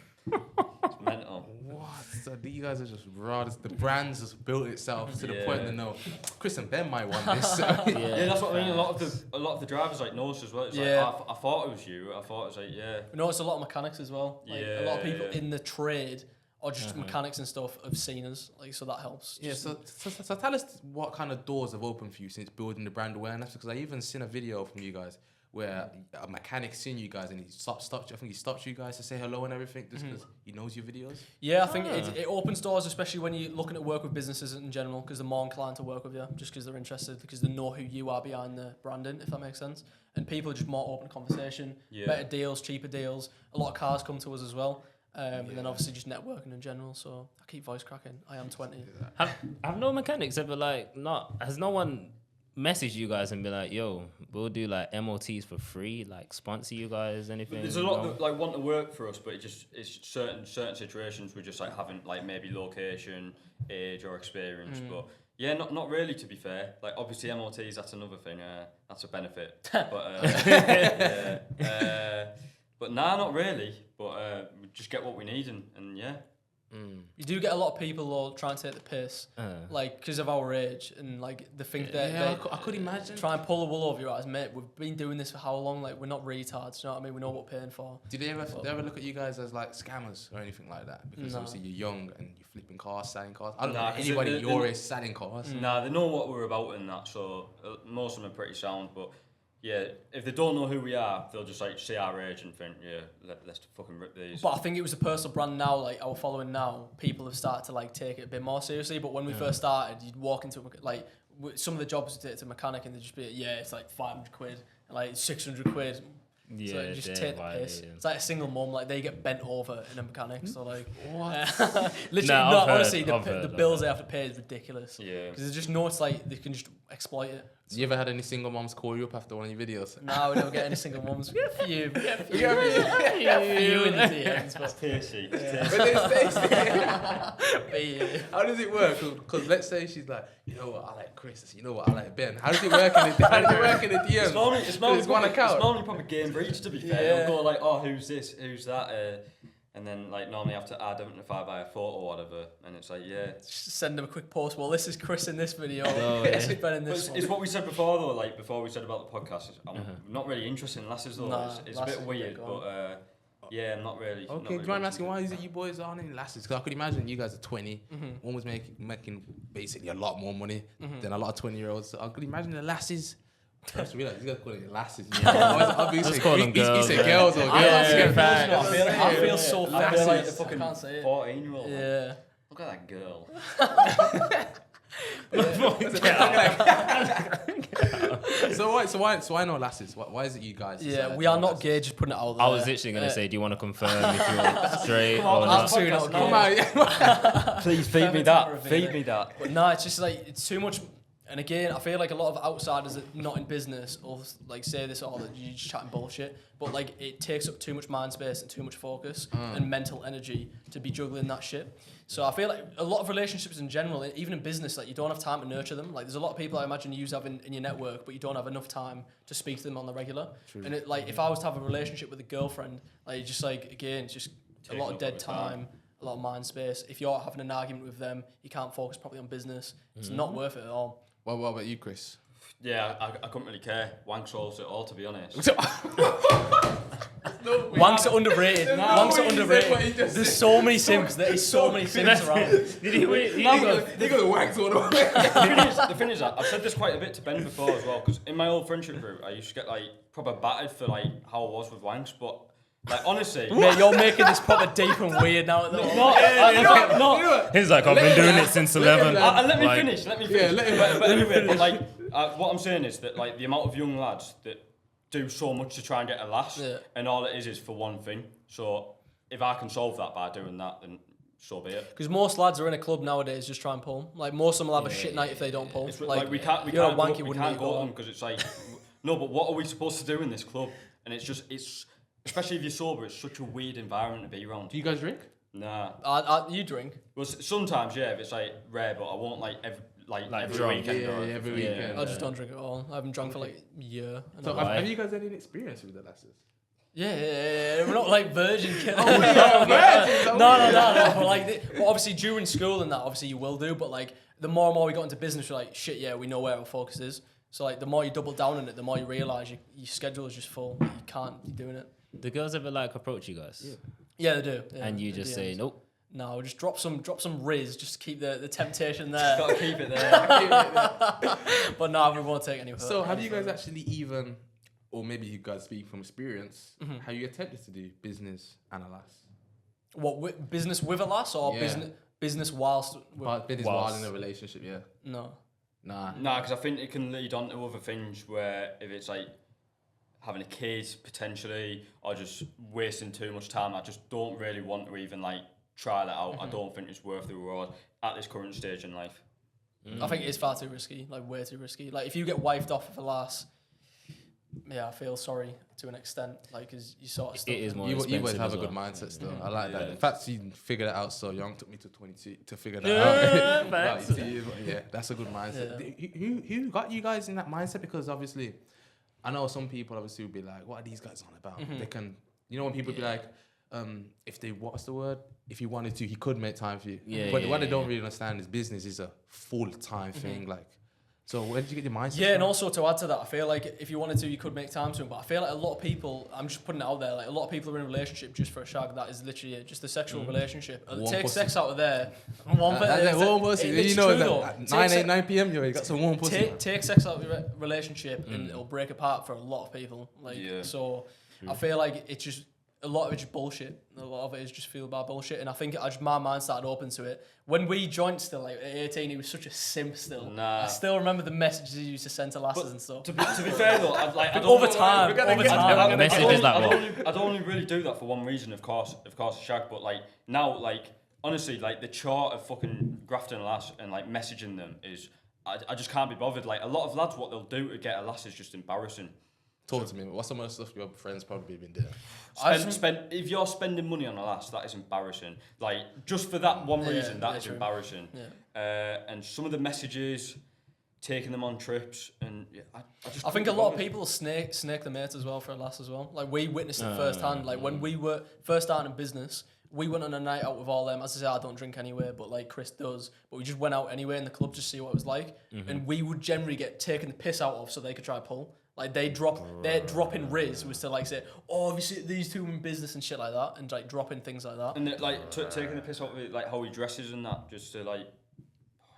it's mental. What? So you guys are just raw. The brand's just built itself to the point that no, Chris and Ben might want this. Yeah, that's what I mean. A lot of the drivers like know us as well. It's Yeah. like I thought it was you. I thought it was like yeah. We notice a lot of mechanics as well. Like, a lot of people Yeah. in the trade or just mechanics and stuff have seen us, like, so that helps. Yeah, so tell us what kind of doors have opened for you since building the brand awareness, because I even seen a video from you guys where a mechanic seen you guys and he stopped you. I think he stopped you guys to say hello and everything just because he knows your videos. Yeah, I think it opens doors, especially when you're looking at work with businesses in general, because they're more inclined to work with you, just because they're interested, because they know who you are behind the branding, if that makes sense. And people are just more open conversation, better deals, cheaper deals. A lot of cars come to us as well. And then obviously just networking in general. So I keep voice cracking. I am 20. Have no mechanics ever has no one messaged you guys and be like, yo, we'll do like MOTs for free, like sponsor you guys, anything? There's a lot that like want to work for us, but it's certain situations we just like haven't like maybe location, age or experience. But yeah, not really, to be fair. Like obviously MOTs, that's another thing. That's a benefit. But nah, not really. But we just get what we need, and yeah. You do get a lot of people though trying to take the piss, like because of our age, and like they think that I could imagine. try and pull the wool over your eyes, mate. We've been doing this for how long? Like we're not retards, you know what I mean? We know what we're paying for. Do they ever look at you guys as like scammers or anything like that? Because No. obviously you're young and you're flipping cars, selling cars. I don't Nah, know 'cause anybody they- your age selling cars. Nah, they know what we're about in that, so most of them are pretty sound. But yeah, if they don't know who we are, they'll just like see our age and think, yeah, let's fucking rip these. But I think it was a personal brand now, like our following now, people have started to like take it a bit more seriously. But when we first started, you'd walk into like some of the jobs to a mechanic and they'd just be like, yeah, it's like 500 quid, and like 600 quid. Yeah, so you just they're take the piss. violating. It's like a single mum, like they get bent over in a mechanic. So like, What? literally, Nah, no, I've heard, honestly, I've the heard, bills they have to pay is ridiculous. Yeah. Because they just know it's like they can just exploit it. You ever had any single moms call you up after one of your videos? No, we don't get any single mums. We get a few. We get a few in the DMs, but Tasty. But they say, yeah. how does it work? Because let's say she's like, you know what, I like Chris. You know what, I like Ben. How does it work in the DMs? It's normally It's one account. It's normally probably game breach, to be fair. Yeah. They'll go like, oh, who's this? Who's that? And then like normally I have to identify by a photo or whatever, and it's like Just send them a quick post. Well, this is Chris in this video. Oh, This yeah. is Ben in But this one. it's what we said before though. Like before we said about the podcast, I'm not really interested in lasses though. Nah, it's a lasses bit are weird, gone. but yeah, I'm not really. not Okay, really do you mind into asking it. why is it you boys aren't any lasses? Because I could imagine you guys are 20. One was making basically a lot more money than a lot of 20-year-olds. So I could imagine the lasses. I just realised you guys call it lasses. Obviously, Just call them he girls, said man. girls or girls. I feel so I feel like the fascist. I fucking can't say it. 14-year-old. Yeah. Look at that girl. So why no lasses? Why is it you guys? Yeah, decided we no are not lasses? gay, just putting it out there. I was literally gonna say, do you want to confirm if you're straight Come on, or that's not? Two not Come gay. on, Please feed me Perfect that. time to Feed reveal me that. But no, it's just like it's too much. And again, I feel like a lot of outsiders that not in business or like say this all that you're just chatting bullshit. But like it takes up too much mind space and too much focus and mental energy to be juggling that shit. So I feel like a lot of relationships in general, even in business, like you don't have time to nurture them. Like there's a lot of people I imagine you have in your network, but you don't have enough time to speak to them on the regular. And it, like if I was to have a relationship with a girlfriend, like just like again, it's just a lot of dead time. A lot of mind space. If you're having an argument with them, you can't focus properly on business. It's not worth it at all. What about you, Chris? Yeah, I couldn't really care. Wank solves it all, to be honest. Wanks are underrated. Wanks are what he said, underrated. what he just There's said. so many simps. There is so many simps around. Did he wait? He got the wax all the way. The thing is that I've said this quite a bit to Ben before as well, because in my old friendship group, I used to get like proper battered for like how I was with wanks, but like honestly, Mate, you're making this proper deep and weird now. He's like, I've been doing it since 11. let me Like, finish. Let me Yeah, finish. let him- But anyway, but like what I'm saying is that like the amount of young lads that do so much to try and get a lass, Yeah. and all it is for one thing. So if I can solve that by doing that, then so be it. Because most lads are in a club nowadays just try and pull. Like most of them will have a shit night if they don't pull. It's like we can't you're a go, wanky, we wouldn't can't you go go to on? them because it's like no, but what are we supposed to do in this club? And it's especially if you're sober, it's such a weird environment to be around. Do you guys drink? Nah. You drink. Well, sometimes yeah, if it's like rare, but I won't like every drunk. weekend. Yeah, or every yeah. weekend. I just don't drink at all. I haven't drunk for like a year. And So I'm like, have you guys had any experience with the lasses? yeah. We're not like virgin kids. Oh, No. But like, but obviously during school and that, obviously you will do. But like, the more and more we got into business, we're like, shit, yeah, we know where our focus is. So like, the more you double down on it, the more you realise your schedule is just full. You can't be doing it. the girls ever like approach you guys? Yeah, they do. Yeah, And you the just say, DMs. nope. No, just drop some riz just to keep the temptation there. Gotta keep it there. But no, we won't take any further. So have you guys actually even, or maybe you guys speak from experience, have you attempted to do business and a lass? What business with a lass or Yeah. business whilst? But business while in a relationship, yeah. No. Nah. Nah, because I think it can lead on to other things where if it's like having a kid potentially or just wasting too much time, I just don't really want to even like try that out. I don't think it's worth the reward at this current stage in life. I think it is far too risky, like way too risky. Like if you get wifed off with a lass, yeah, I feel sorry to an extent, like because you sort of stuck. It is more You expensive guys have as a good well. mindset still. I like that. Yeah. The fact you figured it out so young took me to 22 to figure that Yeah, out. thanks. Like, yeah, that's a good mindset. Who got you guys in that mindset? Because obviously, I know some people obviously would be like, "What are these guys on about?" They can, you know, when people be like, "If they what's the word? If he wanted to, he could make time for you." Yeah, But yeah, what they yeah, don't really understand is business is a full-time thing. Like, so where did you get your mindset? Yeah, from? and also to add to that, I feel like if you wanted to, you could make time to him. But I feel like a lot of people, I'm just putting it out there, like a lot of people are in a relationship just for a shag. That is literally it, just a sexual relationship. One Take pussy. sex out of there. One warm pussy. It's You know true that though. at Take 9 p.m. You got some warm pussy. Take sex out of your relationship and it'll break apart for a lot of people. Like Yeah. so, I feel like it's just a lot of it's just bullshit. A lot of it is just fueled by bullshit, and I think my mind started open to it when we joined. Still, like at 18, he was such a simp. Still, Nah. I still remember the messages he used to send to lasses But and stuff. To be fair though, I don't Over know- time, we're gonna over get- time. I'd Message only- is like I'd what? only- I'd only really do that for one reason, of course, shag. But like now, like honestly, like the chart of fucking grafting a lass and like messaging them is, I just can't be bothered. Like a lot of lads, what they'll do to get a lass is just embarrassing. Talk to me. What's some of the stuff your friends probably been doing? If you're spending money on a lass, that is embarrassing. Like just for that one reason, that yeah, is true. embarrassing. Yeah. And some of the messages, taking them on trips, and I think a lot of people snake the mates as well for a laugh as well. Like we witnessed it firsthand. Like when we were first starting in business, we went on a night out with all them. As I say, I don't drink anyway, but like Chris does. But we just went out anyway in the club just to see what it was like, and we would generally get taken the piss out of so they could try pull. Like their drop in Riz was to like say, oh, have you seen these two in business and shit like that, and like dropping things like that. And like taking the piss out of it, like how he dresses and that, just to like.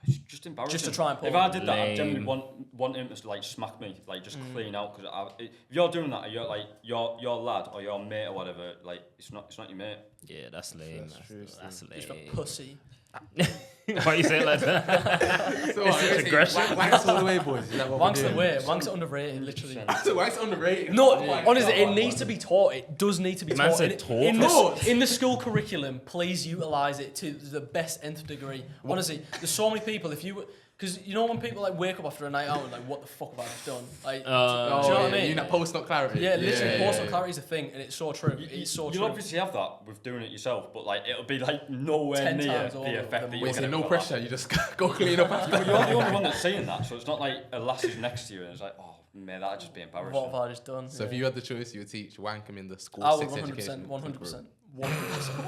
It's just embarrassing. Just to try and pull. If I did that, I'd generally want him to like smack me, like just clean out. Because if you're doing that, you're like your lad or your mate or whatever, like it's not your mate. Yeah, that's lame. That's lame. Just a pussy. Why you say it like that? So It's aggression. Wanks all the way, boys. Is that what Wank's we're the doing? way. Wank's underrated, literally. So Wanks underrated. No, honestly, it needs to be taught. It does need to be Man taught. said In the school curriculum, please utilise it to the best nth degree. Honestly, there's so many people, because you know when people like wake up after a night out and like, what the fuck have I just done? Like, do you know what I mean? You know, post-nut clarity. Yeah, literally, post-nut clarity is a thing, and it's so true. It's so true. You'll obviously have that with doing it yourself, but like it'll be like nowhere 10 near times over the effect than that Wait, you're so going to no pressure. You just go clean up after. You're the only one that's saying that, so it's not like a lass is next to you and it's like, oh man, that'd just be embarrassing. What have I just done? So if you had the choice, you would teach wank him in the school I would 6 education. 100%.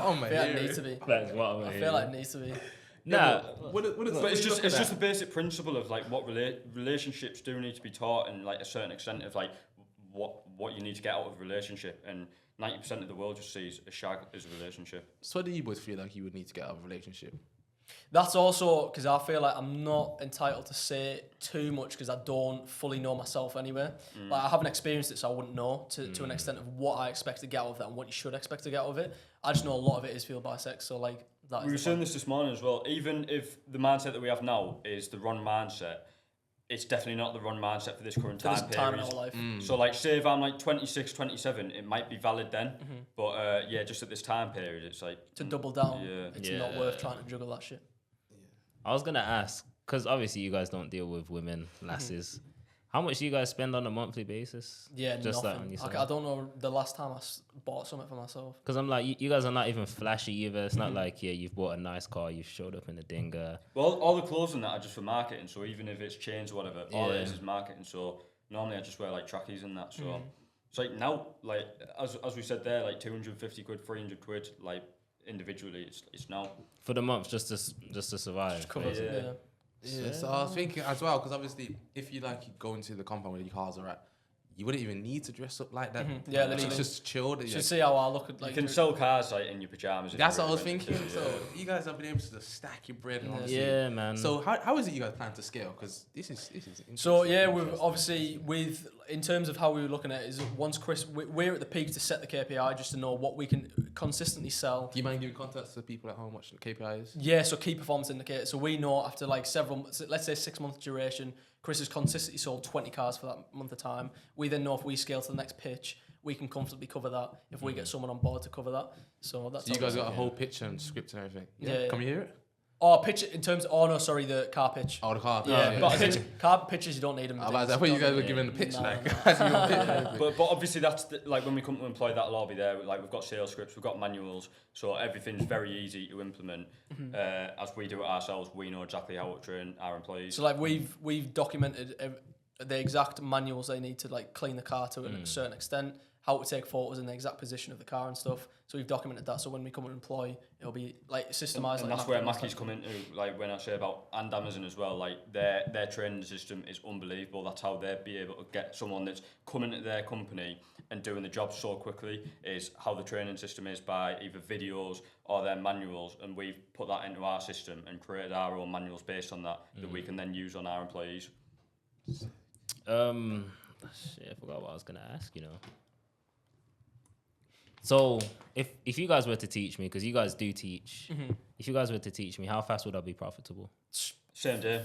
Oh my I feel like it needs to be. That's what I I feel like it needs to be. Nah, But it's just a basic principle of like what relationships do need to be taught, and like a certain extent of like what you need to get out of a relationship. And 90% of the world just sees a shag as a relationship. So what do you boys feel like you would need to get out of a relationship? That's also because I feel like I'm not entitled to say too much because I don't fully know myself anyway. Like I haven't experienced it, so I wouldn't know to an extent of what I expect to get out of that and what you should expect to get out of it. I just know a lot of it is fueled by sex, so like that. We were saying this morning as well. Even if the mindset that we have now is the wrong mindset, it's definitely not the wrong mindset for this current time time in period. our life. So like say if I'm like 26, 27, it might be valid then. But yeah, just at this time period, it's like... To double down, Yeah. it's not worth trying to juggle that shit. I was gonna ask, because obviously you guys don't deal with women, lasses. How much do you guys spend on a monthly basis? Yeah, just like on nothing. yourself? I don't know the last time I bought something for myself. Because I'm like, you guys are not even flashy either. It's not like, yeah, you've bought a nice car, you've showed up in a Dinger. Well, all the clothes and that are just for marketing. So even if it's chains or whatever, all it is marketing. So normally I just wear like trackies and that. So it's like now, like as we said there, like 250 quid, 300 quid, like individually, it's now For the month, just to survive. Just covers it, yeah. Yeah, so I was thinking as well, because obviously, if you go into the compound where your cars are at, you wouldn't even need to dress up like that. Yeah, Like, literally. it's just chilled. Should see how I look at like. you can sell cars like in your pajamas. if That's you what I was really thinking. want to, So you guys have been able to just stack your bread. And honestly. Yeah, man. So how is it you guys plan to scale? Because this is So yeah, we've obviously in terms of how we were looking at it is once we're at the peak to set the KPI just to know what we can consistently sell. Do you mind giving context to people at home what the KPI is? Yeah, so key performance indicator. So we know after like let's say 6 month duration, Chris has consistently sold 20 cars for that month of time. We then know if we scale to the next pitch, we can comfortably cover that if we get someone on board to cover that. So that's. So you guys got a whole pitch and script and everything. Yeah. Can we hear it? Oh, pitch in terms. Oh no, sorry, the car pitch. Oh, the car. Yeah, but car pitches you don't need them. I thought you guys were giving the pitch No, like. no. But obviously that's like when we come to employ, that'll all be there. Like we've got sales scripts, we've got manuals, so everything's very easy to implement. As we do it ourselves, we know exactly how to train our employees. So like we've documented the exact manuals they need to like clean the car to a certain extent, how to take photos in the exact position of the car and stuff. So we've documented that. So when we come and employ, it'll be like systemized. And like that's where Mackie's come into, like when I say about and Amazon as well, like their training system is unbelievable. That's how they'd be able to get someone that's coming into their company and doing the job so quickly, is how the training system is by either videos or their manuals, and we've put that into our system and created our own manuals based on that we can then use on our employees. Shit, I forgot what I was gonna ask. So if you guys were to teach me, because you guys do teach, if you guys were to teach me, how fast would I be profitable? Same day.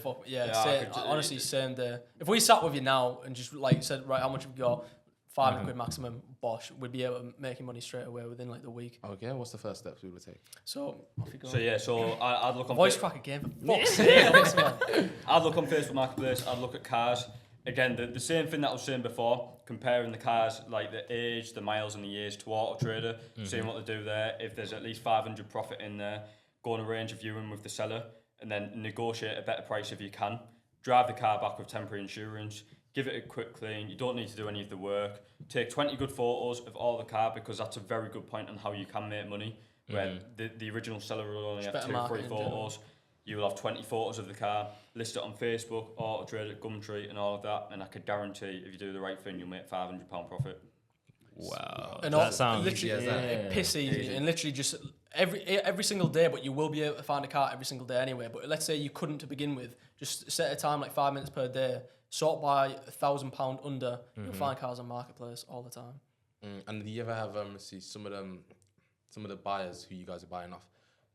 Honestly, same day. If we sat with you now and just like said, right, how much have you got? 500 quid maximum, bosh, we'd be able to make money straight away within like the week. Okay, what's the first steps we would take? So off you go. So yeah, I'd look on Voice crack again, for fuck's sake, this man. I'd look on Facebook Marketplace, I'd look at cars. Again, the same thing that I was saying before, comparing the cars, like the age, the miles and the years to Auto Trader, seeing what they do there. If there's at least 500 profit in there, go on a range of viewing with the seller and then negotiate a better price if you can. drive the car back with temporary insurance, give it a quick clean. You don't need to do any of the work. Take 20 good photos of all the car, because that's a very good point on how you can make money. Where the original seller will only have 2 or 3 photos. You will have 20 photos of the car, list it on Facebook, Auto Trader, Gumtree, and all of that. And I could guarantee, if you do the right thing, you'll make £500 profit. Wow. And That sounds literally piss easy, and literally just every single day. But you will be able to find a car every single day anyway. But let's say you couldn't to begin with, just set a time like 5 minutes per day. Sort by £1,000 under, you'll find cars on Marketplace all the time. And do you ever have see some of the buyers who you guys are buying off?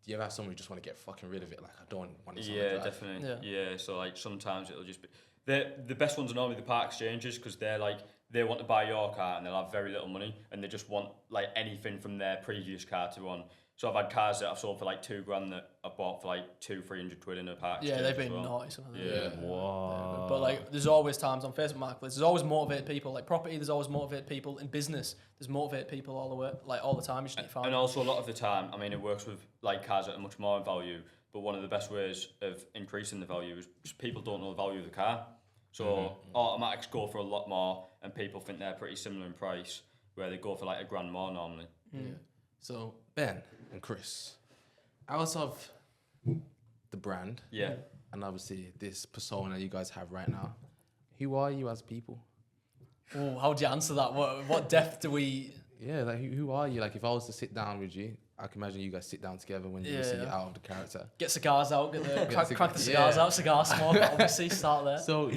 Do you ever have someone who just want to get fucking rid of it? Like, I don't want to. Yeah, definitely. Yeah. So like sometimes it'll just be the best ones are normally the part exchanges, because they're like, they want to buy your car and they'll have very little money and they just want like anything from their previous car to one. So I've had cars that I've sold for like £2,000 that I bought for like 200-300 quid in a part exchange. Yeah, they've been naughty. Some of them. Yeah. Wow. But like, there's always times on Facebook Marketplace. There's always motivated people. Like property, there's always motivated people. In business, there's motivated people all the way, like all the time. You just need to find. And also a lot of the time, I mean, it works with like cars that are much more in value. But one of the best ways of increasing the value is just people don't know the value of the car. So automatics go for a lot more, and people think they're pretty similar in price, where they go for like £1,000 more normally. Yeah. So Ben and Chris, out of the brand, and obviously this persona you guys have right now, who are you as people? Oh, how do you answer that? What depth do we? Yeah, like who are you? Like, if I was to sit down with you, I can imagine you guys sit down together when you see out of the character. Get cigars out, crack the cigars out, cigar smoke, obviously, start there. So,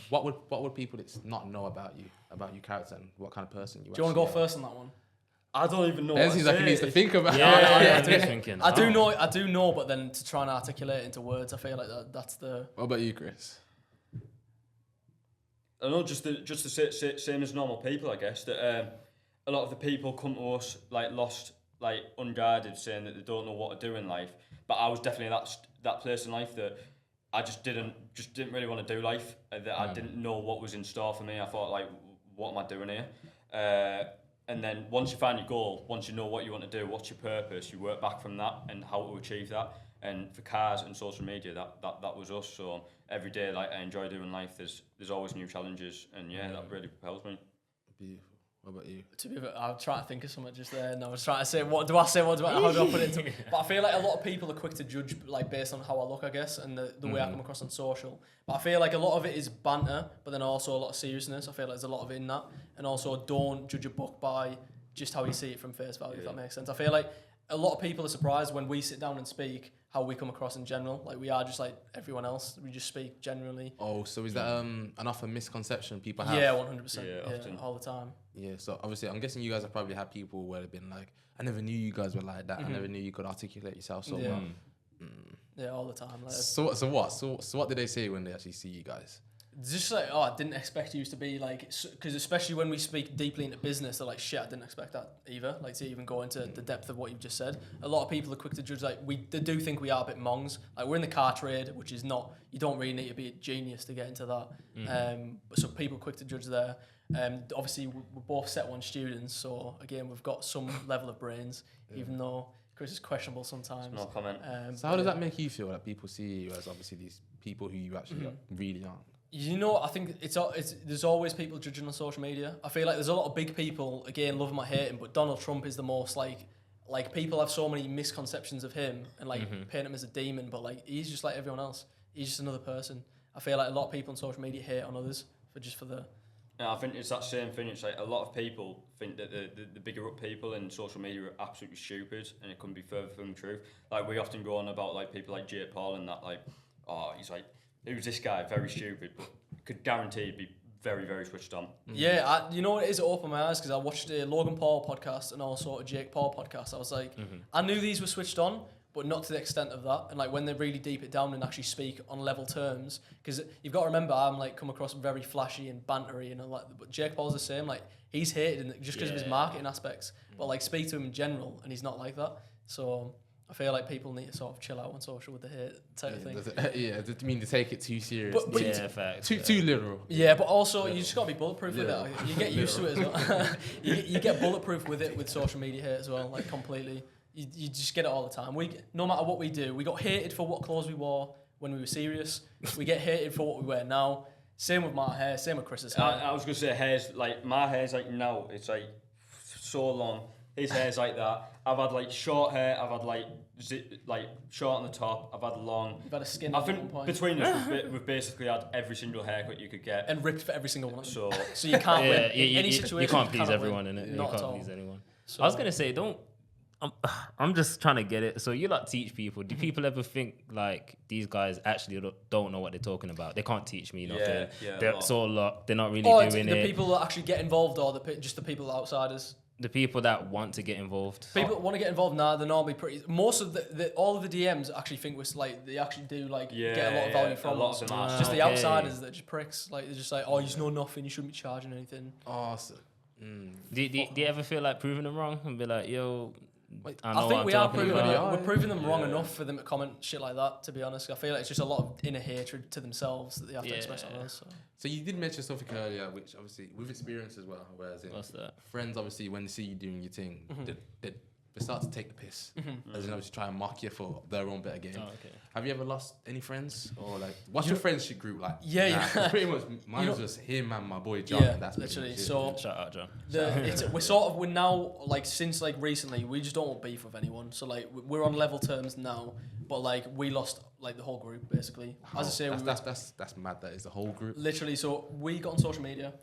what would people not know about you, about your character, and what kind of person you are? Do you want to go first on that one? I don't even know. Ben seems like he needs to think about it. I do thinking. I do know, but then to try and articulate it into words, I feel like that's the. What about you, Chris? I don't know, just the same as normal people, I guess. That a lot of the people come to us like lost, like unguided, saying that they don't know what to do in life. But I was definitely that place in life that I just didn't really want to do life. That I didn't know what was in store for me. I thought, like, what am I doing here? And then once you find your goal, once you know what you want to do, what's your purpose, you work back from that and how to achieve that. And for cars and social media, that was us. So every day, like, I enjoy doing life. There's always new challenges, and that really propels me. Beautiful. What about you? I'm trying to think of something just there. No, I was trying to say, what do I say? How do I put it into? But I feel like a lot of people are quick to judge, like, based on how I look, I guess, and the way I come across on social. But I feel like a lot of it is banter, but then also a lot of seriousness. I feel like there's a lot of it in that. And also, don't judge a book by just how you see it from face value, if that makes sense. I feel like a lot of people are surprised when we sit down and speak how we come across in general. Like, we are just like everyone else. We just speak generally. Oh, so is that an often misconception people have? Yeah, 100%. Yeah, often. All the time. Yeah, so obviously I'm guessing you guys have probably had people where they've been like, I never knew you guys were like that. I never knew you could articulate yourself so well. Yeah, all the time. Like, So what did they say when they actually see you guys? just like, I didn't expect you to be like, because especially when we speak deeply into business, they're like, shit, I didn't expect that either. Like, to even go into the depth of what you've just said. A lot of people are quick to judge. Like, they do think we are a bit mongs. Like, we're in the car trade, which is not. You don't really need to be a genius to get into that. So people are quick to judge there. Obviously, we're both Set 1 students, so again, we've got some level of brains, even though Chris is questionable sometimes. No comment. So how does that make you feel that people see you as obviously these people who you actually really aren't? You know, I think it's there's always people judging on social media. I feel like there's a lot of big people, again, love him or hate him, but Donald Trump is the most like people have so many misconceptions of him and paint him as a demon, but like he's just like everyone else. He's just another person. I feel like a lot of people on social media hate on others for the. Yeah, I think it's that same thing. It's like a lot of people think that the bigger up people in social media are absolutely stupid, and it couldn't be further from the truth. Like, we often go on about like people like Jake Paul and that, like, oh, he's like, who's this guy? Very stupid, but could guarantee he'd be very, very switched on. Yeah, you know what it is? It opened my eyes because I watched a Logan Paul podcast and also a Jake Paul podcast. I was like, I knew these were switched on, but not to the extent of that. And like when they really deep it down and actually speak on level terms, because you've got to remember, I'm like come across very flashy and bantery and all that. But Jake Paul's the same. Like, he's hated just because of his marketing aspects. But like, speak to him in general, and he's not like that. So I feel like people need to sort of chill out on social with the hate type of thing. Yeah, I mean to take it too serious. But Yeah, facts. Too literal. Yeah, but also you just got to be bulletproof with it. You get used to it as well. you get bulletproof with it with social media hate as well, like completely. You just get it all the time. No matter what we do, we got hated for what clothes we wore. when we were serious. We get hated for what we wear now. Same with my hair, same with Chris's hair. I was gonna say hair's like my hair's like now it's like so long. His hair's like that. I've had like short hair. I've had like short on the top. I've had long. You've had a skin. I at one think point. between us, we've basically had every single haircut you could get. And ripped for every single one. So you can't win. In any you situation, can't please cannot everyone win. in it. You Not at can't all. please anyone. So, I was gonna say, I'm just trying to get it. So you like teach people. Do people ever think like these guys actually don't know what they're talking about? They can't teach me nothing. Yeah, They're so locked. They're not really or it's doing the it. people that actually get involved, or just the people outsiders. The people that want to get involved. People that want to get involved now. They're normally pretty. Most of all of the DMs actually think we're like they actually do like get a lot of value from a lot us. of them are. It's just the Okay. outsiders that are just pricks. Like they're just like, oh, you know nothing. You shouldn't be charging anything. Awesome. Do you ever feel like proving them wrong and be like, yo, I know I what think I'm we are talking proving about? we're proving them wrong enough for them to comment shit like that. To be honest, I feel like it's just a lot of inner hatred to themselves that they have to express on us. So. So you did mention something earlier, which obviously we've experienced as well. Whereas What's that? friends, obviously, when they see you doing your thing, they start to take the piss, as in obviously try and mock you for their own better game. Oh, okay. Have you ever lost any friends, or like what's your friendship group like? Yeah. 'cause pretty much mine was just him and my boy John. Yeah, That's pretty literally. much it. So Shout out, John. we're now like since like recently we just don't want beef with anyone. So like we're on level terms now, but like we lost like the whole group basically. As I say, that's mad. That is the whole group. literally. So we got on social media.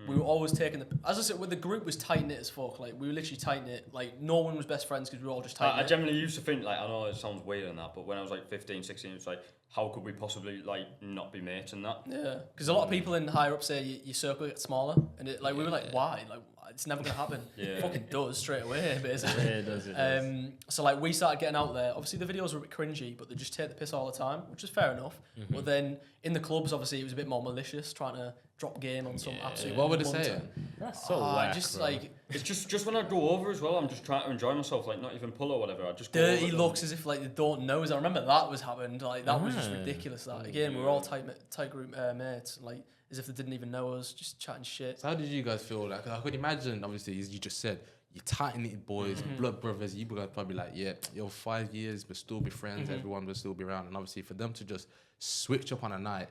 We were always taking as I said, when the group was tight knit as fuck. Like we were literally tight knit. Like no one was best friends because we were all just tight I knit. generally used to think like I know it sounds weird and that, but when I was like 15, 16, it's like how could we possibly like not be mates and that? Yeah, because a lot of people in higher up say your circle gets smaller, and we were like, why? Like it's never gonna happen. It fucking does straight away, basically. Yeah, it does. So like we started getting out there. Obviously the videos were a bit cringy, but they just take the piss all the time, which is fair enough. But then in the clubs, obviously it was a bit more malicious, trying to drop game on some absolute. What were they punter. saying? That's so whack, just bro. like It's just when I go over as well, I'm just trying to enjoy myself, like not even pull or whatever. I just go dirty over them. looks as if like they don't know us. I remember that was happened. Like that was just ridiculous. That again, we were all tight group mates, like as if they didn't even know us, just chatting shit. So how did you guys feel? Like I could imagine, obviously, as you just said, you tight knitted boys, blood brothers. You guys probably like, yeah, 5 years, but still be friends. Everyone will still be around, and obviously for them to just switch up on a night,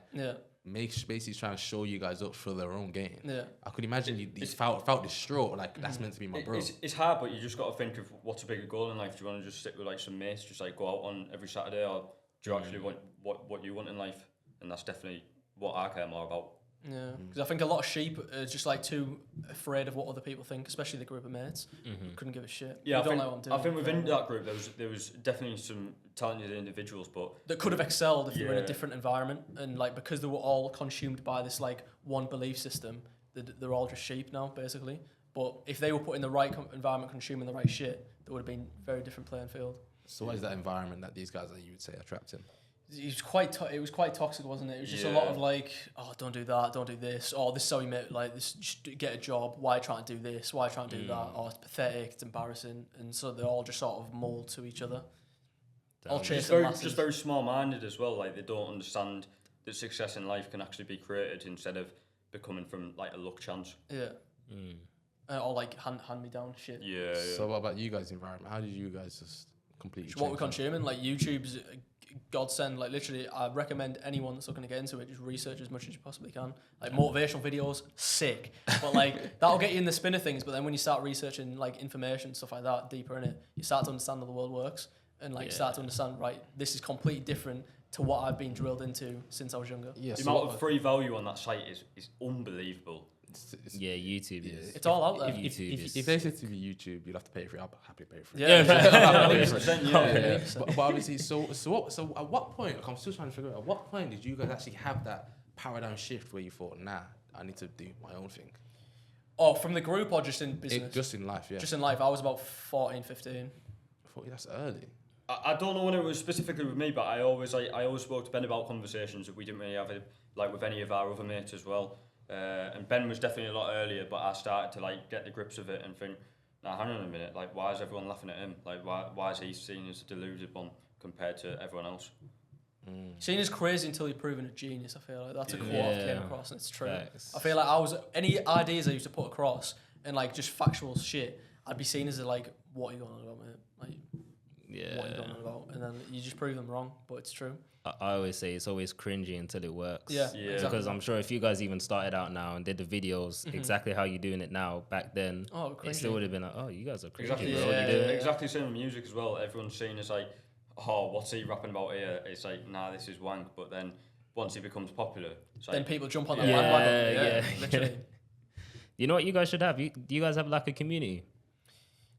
basically trying to show you guys up for their own game. Yeah. I could imagine you felt distraught, like that's meant to be my bro. It's hard, but you just got to think of what's a bigger goal in life. Do you want to just stick with like some mates, just like go out on every Saturday, or do you actually want what you want in life? And that's definitely what I care more about. Yeah, because I think a lot of sheep are just like too afraid of what other people think, especially the group of mates. Couldn't give a shit. Yeah, We don't know what I'm doing. I think within that group there was definitely some talented individuals, but that could have excelled if they were in a different environment, and like because they were all consumed by this like one belief system, they're all just sheep now basically. But if they were put in the right environment, consuming the right shit, there would have been a very different playing field. So what is that environment that these guys that you would say attract him? It was quite toxic, wasn't it? It was just a lot of like, oh, don't do that, don't do this. Oh, this is how we met. Like, this, just get a job. Why try and do this? Why try and do that? Oh, it's pathetic. It's embarrassing. And so they all just sort of mould to each other. All chasing masses. just very small-minded as well. Like they don't understand that success in life can actually be created instead of becoming from like a luck chance. Yeah. Or like hand me down shit. Yeah. So what about you guys' environment? How did you guys just completely What we're change that? consuming, like YouTube's a godsend. Like literally, I recommend anyone that's looking to get into it, just research as much as you possibly can. Like motivational videos, sick, but like that'll get you in the spin of things. But then when you start researching like information, stuff like that, deeper in it, you start to understand how the world works, and like start to understand, right, this is completely different to what I've been drilled into since I was younger. Yeah, The so amount what- of free value on that site is unbelievable. Yeah, YouTube is. It's all out there. If they said to me YouTube, you'd have to pay for it. I'll happily pay for it. Yeah, Yeah. But obviously, so at what point? I'm still trying to figure out. At what point did you guys actually have that paradigm shift where you thought, nah, I need to do my own thing? Oh, from the group or just in business? Just in life, yeah. Just in life. I was about 14, 15. I thought that's early. I don't know when it was specifically with me, but I always spoke to Ben about conversations that we didn't really have like with any of our other mates as well. And Ben was definitely a lot earlier, but I started to like get the grips of it and think, nah, hang on a minute, like why is everyone laughing at him? Like why is he seen as a deluded one compared to everyone else? Seen as crazy until you're proven a genius. I feel like that's a quote I came across, and it's true. Facts. I feel like any ideas I used to put across and like just factual shit, I'd be seen as a, like, what are you going on about, mate? Like, Yeah. what you're going on about, and then you just prove them wrong, but it's true. I always say it's always cringy until it works. Yeah, Yeah. exactly. Because I'm sure if you guys even started out now and did the videos exactly how you're doing it now, back then, Oh, it still cringy. would have been like, oh, you guys are cringy, Exactly. bro. Yeah. What are you doing? Exactly same with music as well. Everyone's seen as like, oh, what's he rapping about here? It's like, nah, this is wank. But then once he becomes popular, it's like, Then people jump on that Yeah, bandwagon. yeah. Literally. You know what you guys should have? Do you guys have like a community?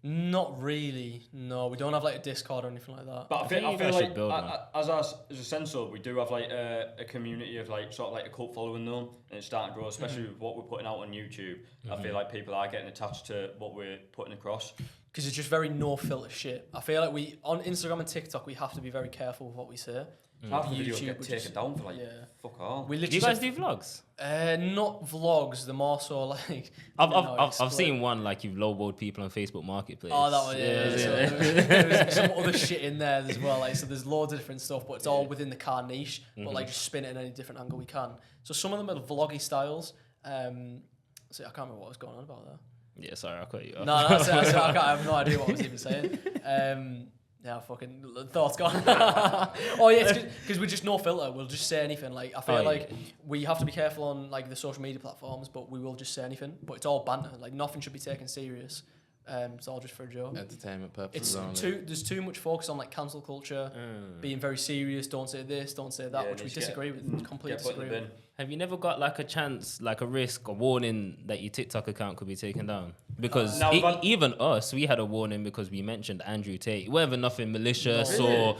Not really. No, we don't have like a Discord or anything like that. But I think feel you guys should like build one. as a censor, we do have like a community of like sort of like a cult following though, and it's starting to grow, especially with what we're putting out on YouTube. I feel like people are getting attached to what we're putting across. Because it's just very no filter shit. I feel like we on Instagram and TikTok we have to be very careful with what we say. Half the videos YouTube, get which taken is- down for like yeah. fuck all. We Do literally you guys said- do vlogs? Not vlogs. They're more so like. I've seen one like you've lowballed people on Facebook Marketplace. Oh, that one, yeah. So there's some other shit in there as well. Like, so there's loads of different stuff, but it's all within the car niche. But like, just spin it in any different angle we can. So some of them are vloggy styles. So I can't remember what I was going on about there. Yeah, sorry, I cut you off. No, that's it. I have no idea what I was even saying. Yeah, fucking thoughts gone. Oh yeah, because we're just no filter. We'll just say anything. Like I feel like we have to be careful on like the social media platforms, but we will just say anything. But it's all banter. Like nothing should be taken serious. It's all just for a joke. Entertainment It's purposes only. there's too much focus on like cancel culture, being very serious. Don't say this, don't say that, Yeah, which we needs to disagree with. Completely Get put in the disagree. bin. With. Have you never got like a chance, like a risk, a warning that your TikTok account could be taken down? Because No, but- even us, we had a warning because we mentioned Andrew Tate. Whether nothing malicious No. or,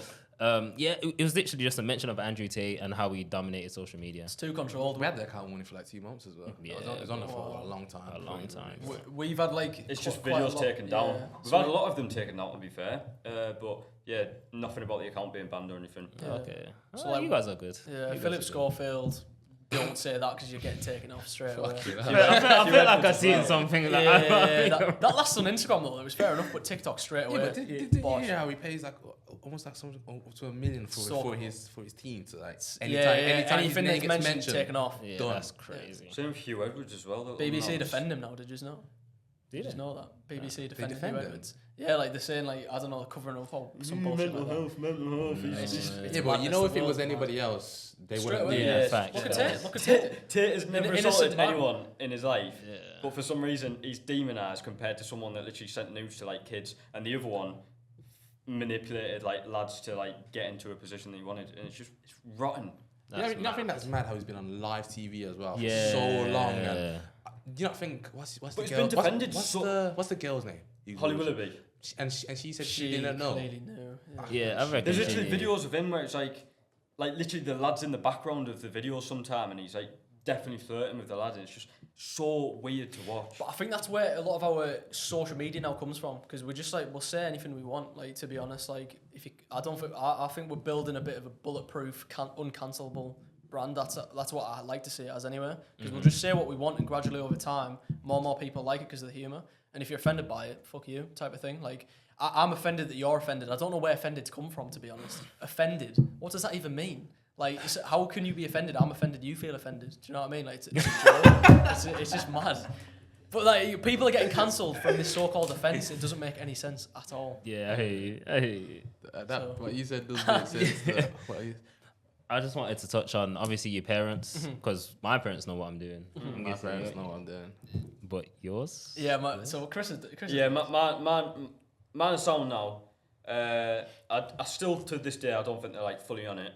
it was literally just a mention of Andrew Tate and how he dominated social media. It's too controlled. We had the account warning for like 2 months as well. Yeah. It was on there for a long time. A long time. We've had like It's just quite a videos lot- taken down. yeah. We've So had a lot of them taken down, to be fair. But yeah, nothing about the account being banned or anything. Yeah. Okay. So, Oh, like, you guys are good. Yeah, You guys Philip are good. Schofield. Don't say that because you're getting taken off straight away. I feel like I've seen something like Yeah, that last on Instagram though, it was fair enough, but TikTok straight away. Yeah, but did you hear how he pays like almost like something up to $1 million So for cool. his team to like anything his that's name gets mentioned, taken off. Yeah, Done. that's crazy. Same with Hugh Edwards as well. Though. BBC No, defend him now. Did you know? Did Did you it? know that BBC defended defend Hugh him? Edwards? Yeah, like they're saying like I don't know, they're covering up for some bullshit like that. mental health. It's just, it's Yeah, but you know madness, if the it was world's anybody mad. else, they Straight wouldn't away, do Yeah, that. facts. Look at Yeah. Tate. Look at Tate. Tate has never innocent assaulted man. anyone in his life, Yeah. but for some reason he's demonised compared to someone that literally sent nudes to like kids, and the other one manipulated like lads to like get into a position that he wanted, and it's rotten. That's You know, I think that's mad how he's been on live TV as well Yeah. for so long. And do you not think what's But the it's girl? been defended What's the girl's name? Holly Willoughby. And she said she She didn't know. clearly knew. Yeah. Yeah, I reckon. There's literally she- videos of him where it's like literally the lad's in the background of the video sometime, and he's like definitely flirting with the lad, and it's just so weird to watch. But I think that's where a lot of our social media now comes from, because we're just like we'll say anything we want. Like to be honest, like if you, I think we're building a bit of a bulletproof, uncancelable brand. That's what I like to see it as anyway, because we'll just say what we want, and gradually over time, more and more people like it because of the humor. And if you're offended by it, fuck you, type of thing. Like I'm offended that you're offended. I don't know where offended's come from, to be honest. Offended, what does that even mean? Like, how can you be offended? I'm offended. You feel offended. Do you know what I mean? Like, it's a joke. it's just mad. But like, people are getting cancelled from this so-called offence. It doesn't make any sense at all. Yeah, I hear you. I hear you. What you said does make sense. I just wanted to touch on obviously your parents, because my parents know what I'm doing. I'm My guessing parents your- know what I'm doing. But yours? Yeah. So Chris is Yeah, mine are sound now. I still to this day I don't think they're like fully on it.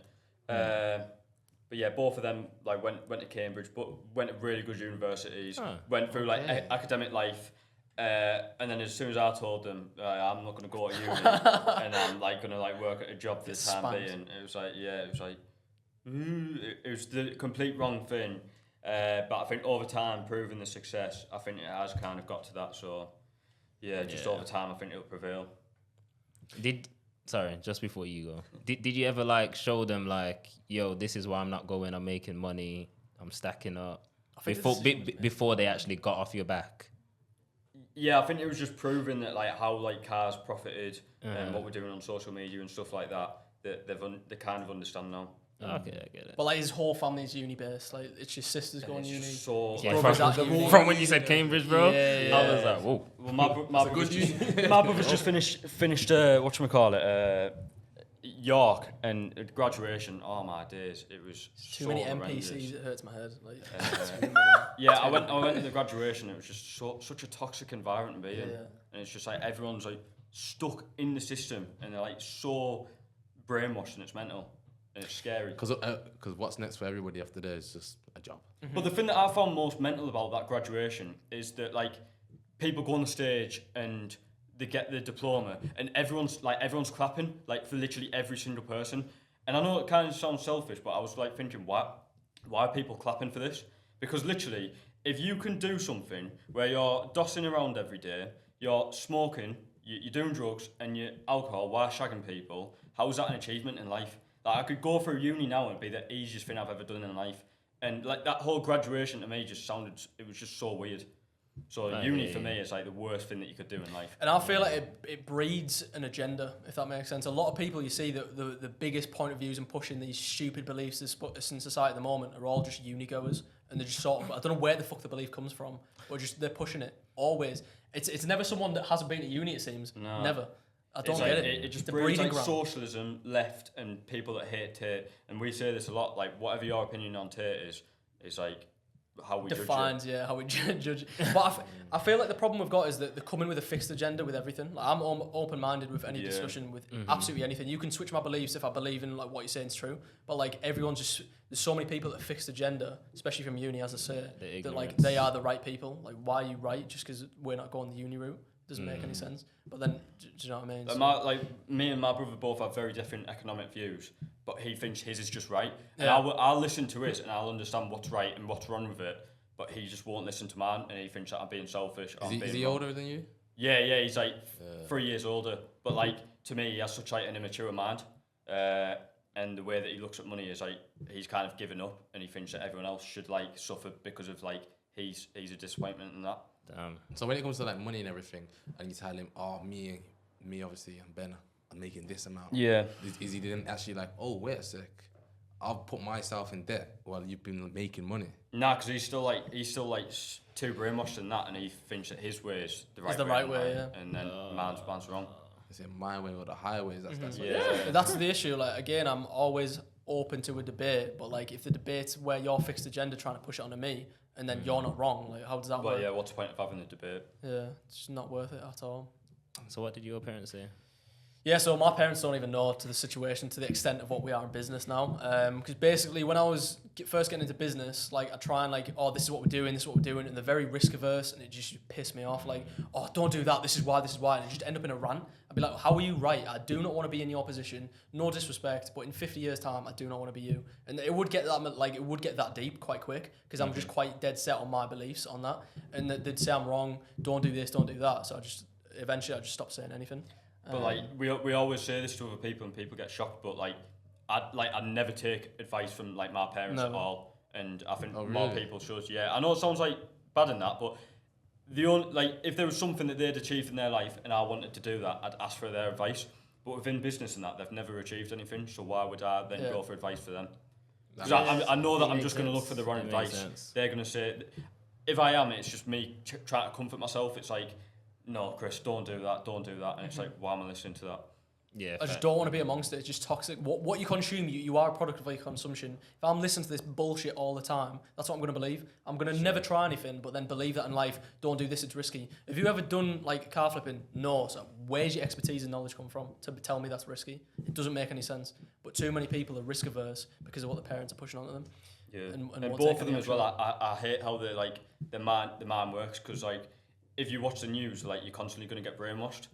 But yeah, both of them like went to Cambridge, but went to really good universities. Huh. Went through like academic life. And then as soon as I told them I'm not going to go to uni and I'm like going to like work at a job for the time Spanked. being, it was like it was the complete wrong thing. But I think over time, proving the success, I think it has kind of got to that. So yeah, just Yeah. over time, I think it'll prevail. Sorry, just before you go, did you ever like show them like, yo, this is why I'm not going, I'm making money, I'm stacking up, think before they actually got off your back? Yeah, I think it was just proving that like how like cars profited and what we're doing on social media and stuff like that. That they kind of understand now. Okay, I get it. But like his whole family's uni based. Like it's your sisters going uni. So Yeah, brothers at uni. from when you said Cambridge, bro, Yeah, I was like, whoa. well, my brother's just finished whatchamacallit, York and at graduation. Oh my days, it was Too so many horrendous. NPCs. It hurts my head. Like, Yeah, I went to the graduation. It was just such a toxic environment to be in, Yeah. and it's just like everyone's like stuck in the system, and they're like so brainwashed, and it's mental, and it's scary. Because what's next for everybody after there is just a job. But the thing that I found most mental about that graduation is that like people go on the stage and they get the diploma, and everyone's clapping like for literally every single person. And I know it kind of sounds selfish, but I was like thinking, why are people clapping for this? Because literally, if you can do something where you're dossing around every day, you're smoking, you're doing drugs, and you're alcohol while shagging people, how is that an achievement in life? Like I could go through uni now and it'd be the easiest thing I've ever done in life. And like that whole graduation to me just sounded, it was just so weird. So uni for me is like the worst thing that you could do in life. and I feel like it breeds an agenda, if that makes sense. A lot of people you see that the biggest point of views and pushing these stupid beliefs in society at the moment are all just uni goers, and they're just sort of, I don't know where the fuck the belief comes from, or just they're pushing it always. It's never someone that hasn't been at uni, it seems. No. Never. I don't It's get like, it. It just It's the breeds breeding like ground. socialism, left, and people that hate Tate. And we say this a lot. Like whatever your opinion on Tate is like how we Defines, judge it. yeah, how we judge. But I feel like the problem we've got is that they're coming with a fixed agenda with everything. Like I'm open-minded with any discussion with absolutely anything. You can switch my beliefs if I believe in like what you're saying is true. But like everyone's just, there's so many people that fixed agenda, especially from uni, as I say, that like they are the right people. Like why are you right just because we're not going the uni route? Doesn't make any sense. But then, do you know what I mean? Like me and my brother both have very different economic views, but he thinks his is just right. And Yeah. I'll listen to his and I'll understand what's right and what's wrong with it. But he just won't listen to mine, and he thinks that I'm being selfish. Is he older than you? Yeah, he's like 3 years older. But like to me, he has such like an immature mind, and the way that he looks at money is like he's kind of given up, and he thinks that everyone else should like suffer because of like he's a disappointment and that. Damn. So when it comes to like money and everything, and you tell him, oh, me obviously, and Ben, I'm making this amount. Yeah. Is he then actually like, oh, wait a sec, I'll put myself in debt while you've been making money? Nah, because he's still like too brainwashed in that, and he thinks that his way is the right It's the way. right way, yeah. And then mine's wrong. Is it my way or the highways? That's what Yeah. That's the issue. Like again, I'm always open to a debate, but like if the debate's where your fixed agenda trying to push it onto me, and then you're not wrong, like how does that Well, work? yeah. What's the point of having the debate? Yeah, it's just not worth it at all. So what did your parents say? Yeah, so my parents don't even know to the situation, to the extent of what we are in business now. Because basically, when I was first getting into business, like I try and like, oh, this is what we're doing, and they're very risk averse, and it just pissed me off. Like, oh, don't do that. This is why. And it just end up in a rant. I'd be like, how are you right? I do not want to be in your position. No disrespect, but in 50 years' time, I do not want to be you. And it would get that deep quite quick because I'm just quite dead set on my beliefs on that. And they'd say I'm wrong. Don't do this. Don't do that. So eventually I just stopped saying anything. But like we always say this to other people, and people get shocked. But like I'd never take advice from like my parents at all. And I think more people should. Yeah, I know it sounds like bad in that, but the only like if there was something that they'd achieved in their life and I wanted to do that, I'd ask for their advice. But within business and that, they've never achieved anything. So why would I then go for advice for them? Because I know that I'm just going to look for the wrong advice. They're going to say, if I am, it's just me trying to comfort myself. It's like, no, Chris, don't do that. And it's like, why am I listening to that? Yeah, I just don't want to be amongst it. It's just toxic. What you consume, you are a product of your consumption. If I'm listening to this bullshit all the time, that's what I'm going to believe. I'm going to never try anything, but then believe that in life. Don't do this, it's risky. Have you ever done like car flipping? No. So where's your expertise and knowledge come from to tell me that's risky? It doesn't make any sense. But too many people are risk averse because of what the parents are pushing onto them. Yeah, And and won't both take of any them as well. action. I hate how they like the mind works, because like if you watch the news, like you're constantly going to get brainwashed,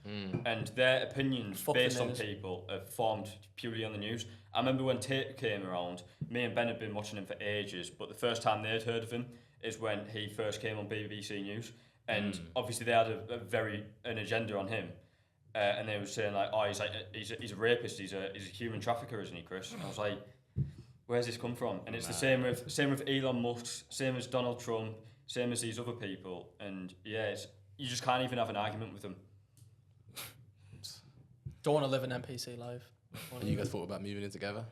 and their opinions Fuck based the on news. people are formed purely on the news. I remember when Tate came around, me and Ben had been watching him for ages, but the first time they'd heard of him is when he first came on BBC News, and obviously they had an agenda on him. And they were saying like, oh, he's a rapist, he's a human trafficker, isn't he, Chris? And I was like, where's this come from? And it's the same with Elon Musk, same as Donald Trump, same as these other people. And yeah, you just can't even have an argument with them. Don't want to live an NPC life. You guys thought about moving in together?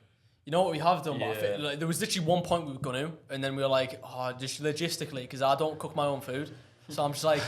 You know what we have done, but I Yeah. think, like, there was literally one point we were going to, and then we were like, oh, just logistically, because I don't cook my own food. So I'm just like,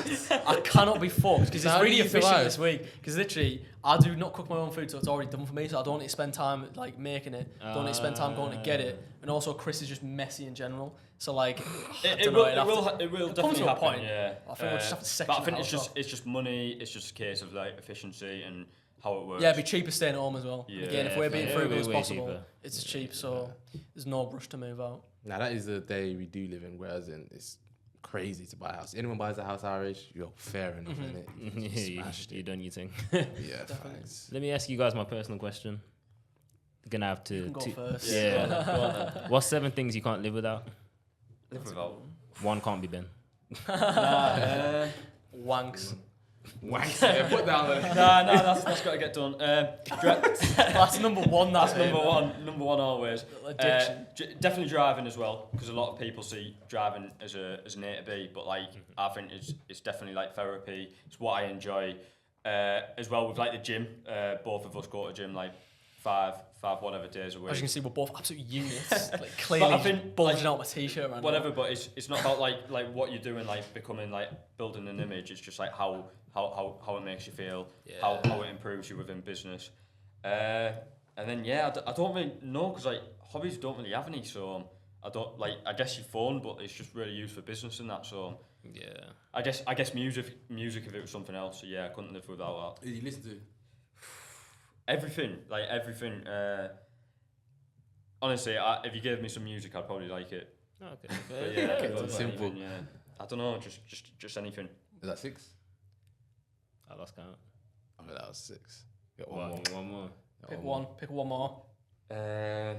I cannot be fucked, because So it's how do really you efficient survive? this week. Because literally, I do not cook my own food, so it's already done for me, so I don't need to spend time like making it. Don't need to spend time going to get it. And also, Chris is just messy in general. So like, It will definitely to a happen. point. Yeah, I think we'll just have to section But I think the it's house just off. it's just money. It's just a case of like efficiency and how it works. Yeah, it'd be cheaper staying at home as well. Yeah. Again, if we're being Yeah, frugal way, as way possible, cheaper. it's cheap, so there's no rush to move out. Now that is the day we do live in, whereas it's crazy to buy a house. Anyone buys a house our age, you're fair enough, Mm-hmm. innit? you Smashed you it. done your thing. Yeah, thanks. Let me ask you guys my personal question. Gonna have to. You can go first. Yeah. Go on then. What's 7 things you can't live without? Live without. 1 can't be Ben. Wanks. Wanks, yeah, put down the That's got to get done. That's number one. That's number one always. Addiction. Definitely driving as well, because a lot of people see driving as an A to B, but like I think it's definitely like therapy. It's what I enjoy. As well with like the gym. Both of us go to gym like five whatever days a week. As you can see, we're both absolute units. Like But I clearly think, bulging like, out my t-shirt. Right Whatever, but it's not about like what you're doing, like becoming like building an image. It's just like how it makes you feel, how it improves you within business. And then I don't really know, because like hobbies don't really have any, so I don't like. I guess your phone, but it's just really used for business and that. So Yeah. I guess music if it was something else. So yeah, I couldn't live without that. Who do you listen to? Everything. Honestly, if you gave me some music, I'd probably like it. Okay. But yeah, but simple. anything, yeah. I don't know, just anything. Is that 6? I lost count. Oh, that was 6. Got One one more. more. Pick one more. That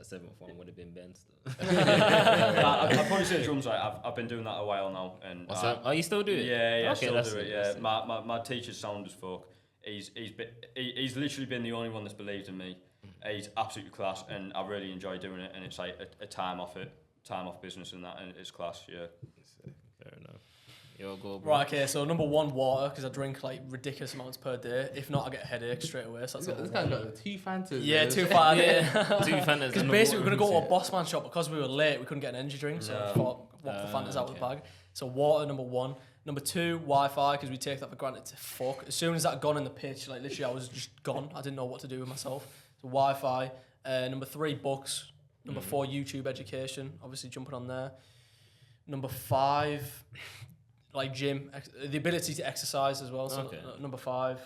7th one would have been Ben still. I'd probably say drums. Like, I've been doing that a while now, and What's that? Oh, you still do it? Yeah, Okay, still that's do it. it, Yeah, that's it. my teacher's sound as fuck. He's literally been the only one that's believed in me. He's absolutely class, and I really enjoy doing it. And it's like a time off business and that, and it's class. Yeah. Fair enough. Yo, go, bro. Right, okay, so number one, water, because I drink like ridiculous amounts per day. If not, I get a headache straight away. So that's This number guy's one. got the 2 Fantas. Yeah, man. too far. Two Fantas. Because basically, we're going to go to a boss man shop because we were late. We couldn't get an energy drink, so I thought, what the Fantas out of the bag. So water, number one. Number 2, Wi-Fi, because we take that for granted to fuck. As soon as that gone in the pitch, like literally, I was just gone. I didn't know what to do with myself. So Wi-Fi. Number 3, books. Number 4, YouTube education. Obviously, jumping on there. Number 5, like gym, the ability to exercise as well. So Okay. number 5.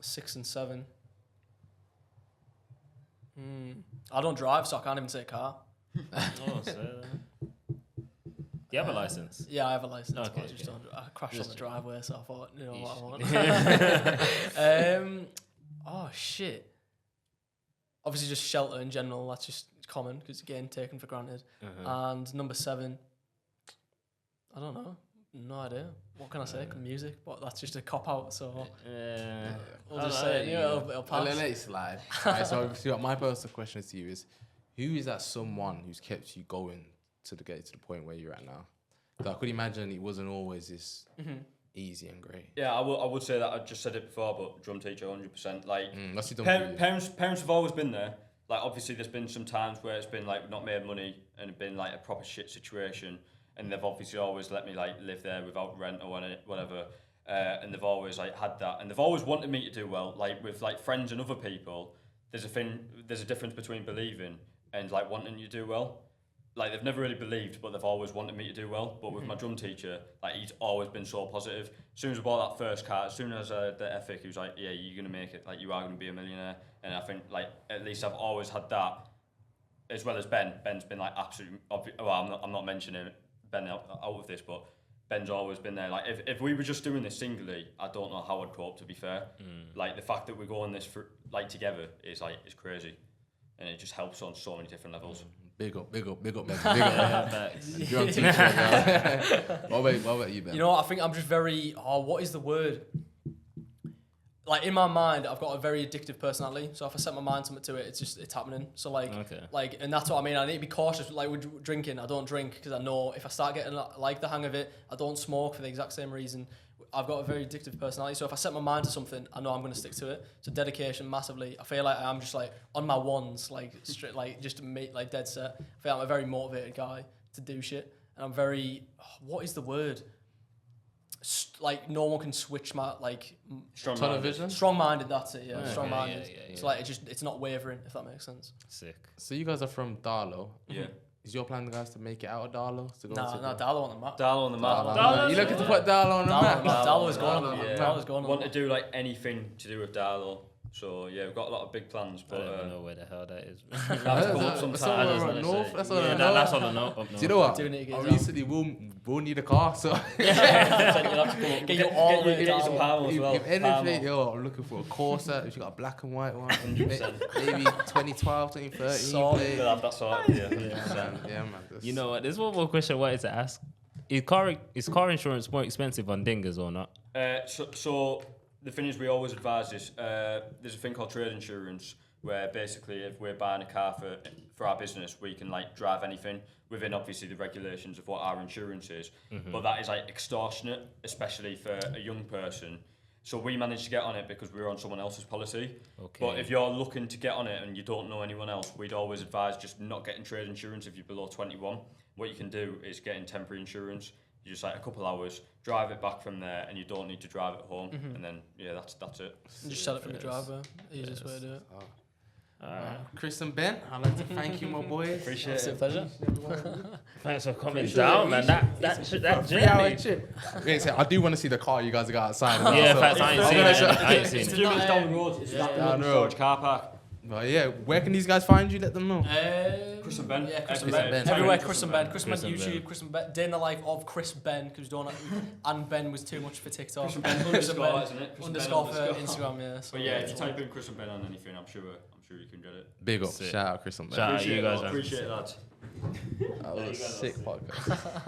6 and 7. I don't drive, so I can't even say car. Oh, so. Do you have a license? Yeah, I have a license. Okay, But I just don't. I crashed on the driveway, so I thought, you know what I want. Oh shit. Obviously, just shelter in general. That's just common because again, taken for granted. And number 7. I don't know. No idea. What can I say? Music, but that's just a cop out. So we'll just say, it'll pass. Let it slide. Right, so my personal question to you is, who is that someone who's kept you going to get to the point where you're at now? 'Cause I could imagine it wasn't always this easy and great. Yeah, I would say that. I just said it before, but drum teacher, 100%. Like What's he done for you? parents have always been there. Like obviously, there's been some times where it's been like not made money and been like a proper shit situation, and they've obviously always let me like live there without rent or whatever. And they've always like had that, and they've always wanted me to do well. Like with like friends and other people, there's a difference between believing and like wanting you to do well. Like they've never really believed, but they've always wanted me to do well. But with my drum teacher, like he's always been so positive. As soon as I bought that first car, as soon as the ethic, he was like, "Yeah, you're gonna make it. Like you are gonna be a millionaire." And I think like at least I've always had that, as well as Ben. Ben's been like absolute. Well, I'm not mentioning Ben out of this, but Ben's always been there. Like if we were just doing this singly, I don't know how I'd cope. To be fair, like the fact that we're going this for like together is crazy, and it just helps on so many different levels. Big up, man. Big up. Facts. You're on teacher, girl. What about you, Ben? You know what? I think I'm just very. What is the word? Like in my mind, I've got a very addictive personality. So if I set my mind to it, it's happening. So like, and that's what I mean. I need to be cautious. Like with drinking, I don't drink because I know if I start getting like the hang of it, I don't smoke for the exact same reason. I've got a very addictive personality. So if I set my mind to something, I know I'm going to stick to it. So dedication massively. I feel like I'm just like on my ones, like straight, like just to make like dead set. I feel like I'm a very motivated guy to do shit, and I'm very what is the word? Like no one can switch my like Television. strong-minded. That's it. Yeah, Yeah, strong-minded. yeah. So like it's not wavering, if that makes sense. Sick. So you guys are from Darlow. Yeah. Is your plan, guys, to make it out of Darlow? To go Nah, Darlow on the map. Darlow on the map. You looking to put Darlow on the map? Darlow is going on the map. Yeah. Darlow's going on Want the to map. do like anything to do with Darlow. So yeah, we've got a lot of big plans, I but don't even know where the hell that is. have to go up sometime. That's all isn't right it? north. So- That's all Yeah, I that's know. all I know. Up north. Do you know what? Doing it again, Recently, we'll need a car, so You'll have to come up, get you all the way Get you some down. power as well. if anything, Power. yo, I'm looking for a Corsa. If you got a black and white one, maybe 2012, 2013. Solid. plate. We'll have that sorted, yeah. Yeah, man. You know what? There's one more question I wanted to ask. Is car insurance more expensive on dingers or not? So the thing is, we always advise this. There's a thing called trade insurance, where basically if we're buying a car for our business, we can like drive anything within obviously the regulations of what our insurance is. But that is like extortionate, especially for a young person. So we managed to get on it because we were on someone else's policy. Okay. But if you're looking to get on it and you don't know anyone else, we'd always advise just not getting trade insurance if you're below 21. What you can do is getting temporary insurance. You just like a couple hours, drive it back from there, and you don't need to drive it home. And then yeah, that's it. Just sell it from the driveway. Easiest way to do it. Chris and Ben, I'd like to thank you, my boys. Appreciate It's a it. pleasure. Thanks for coming down, man. That 3-hour journey. trip. I do want to see the car you guys got outside. as well, Yeah, so- facts. I ain't seen it. I ain't seen It's a it. few minutes down the road. It's that down the road. storage car park. But yeah, where can these guys find you? Let them know. Chris and Ben. Yeah, Chris and and Ben. Ben. Everywhere, Chris and Ben. Chris and Ben Chris and YouTube, Ben. Chris and Ben. Day in the life of Chris Ben, because don't and Ben was too much for TikTok. Chris and Ben underscore, isn't it? Chris and Ben Underscore for underscore. Instagram, yeah. So But yeah, if you type in Chris and Ben on anything, I'm sure you can get it. Big up. Sick. Shout out Chris and Ben. Shout out Appreciate you it, guys, man. appreciate it, lads. That was a sick podcast.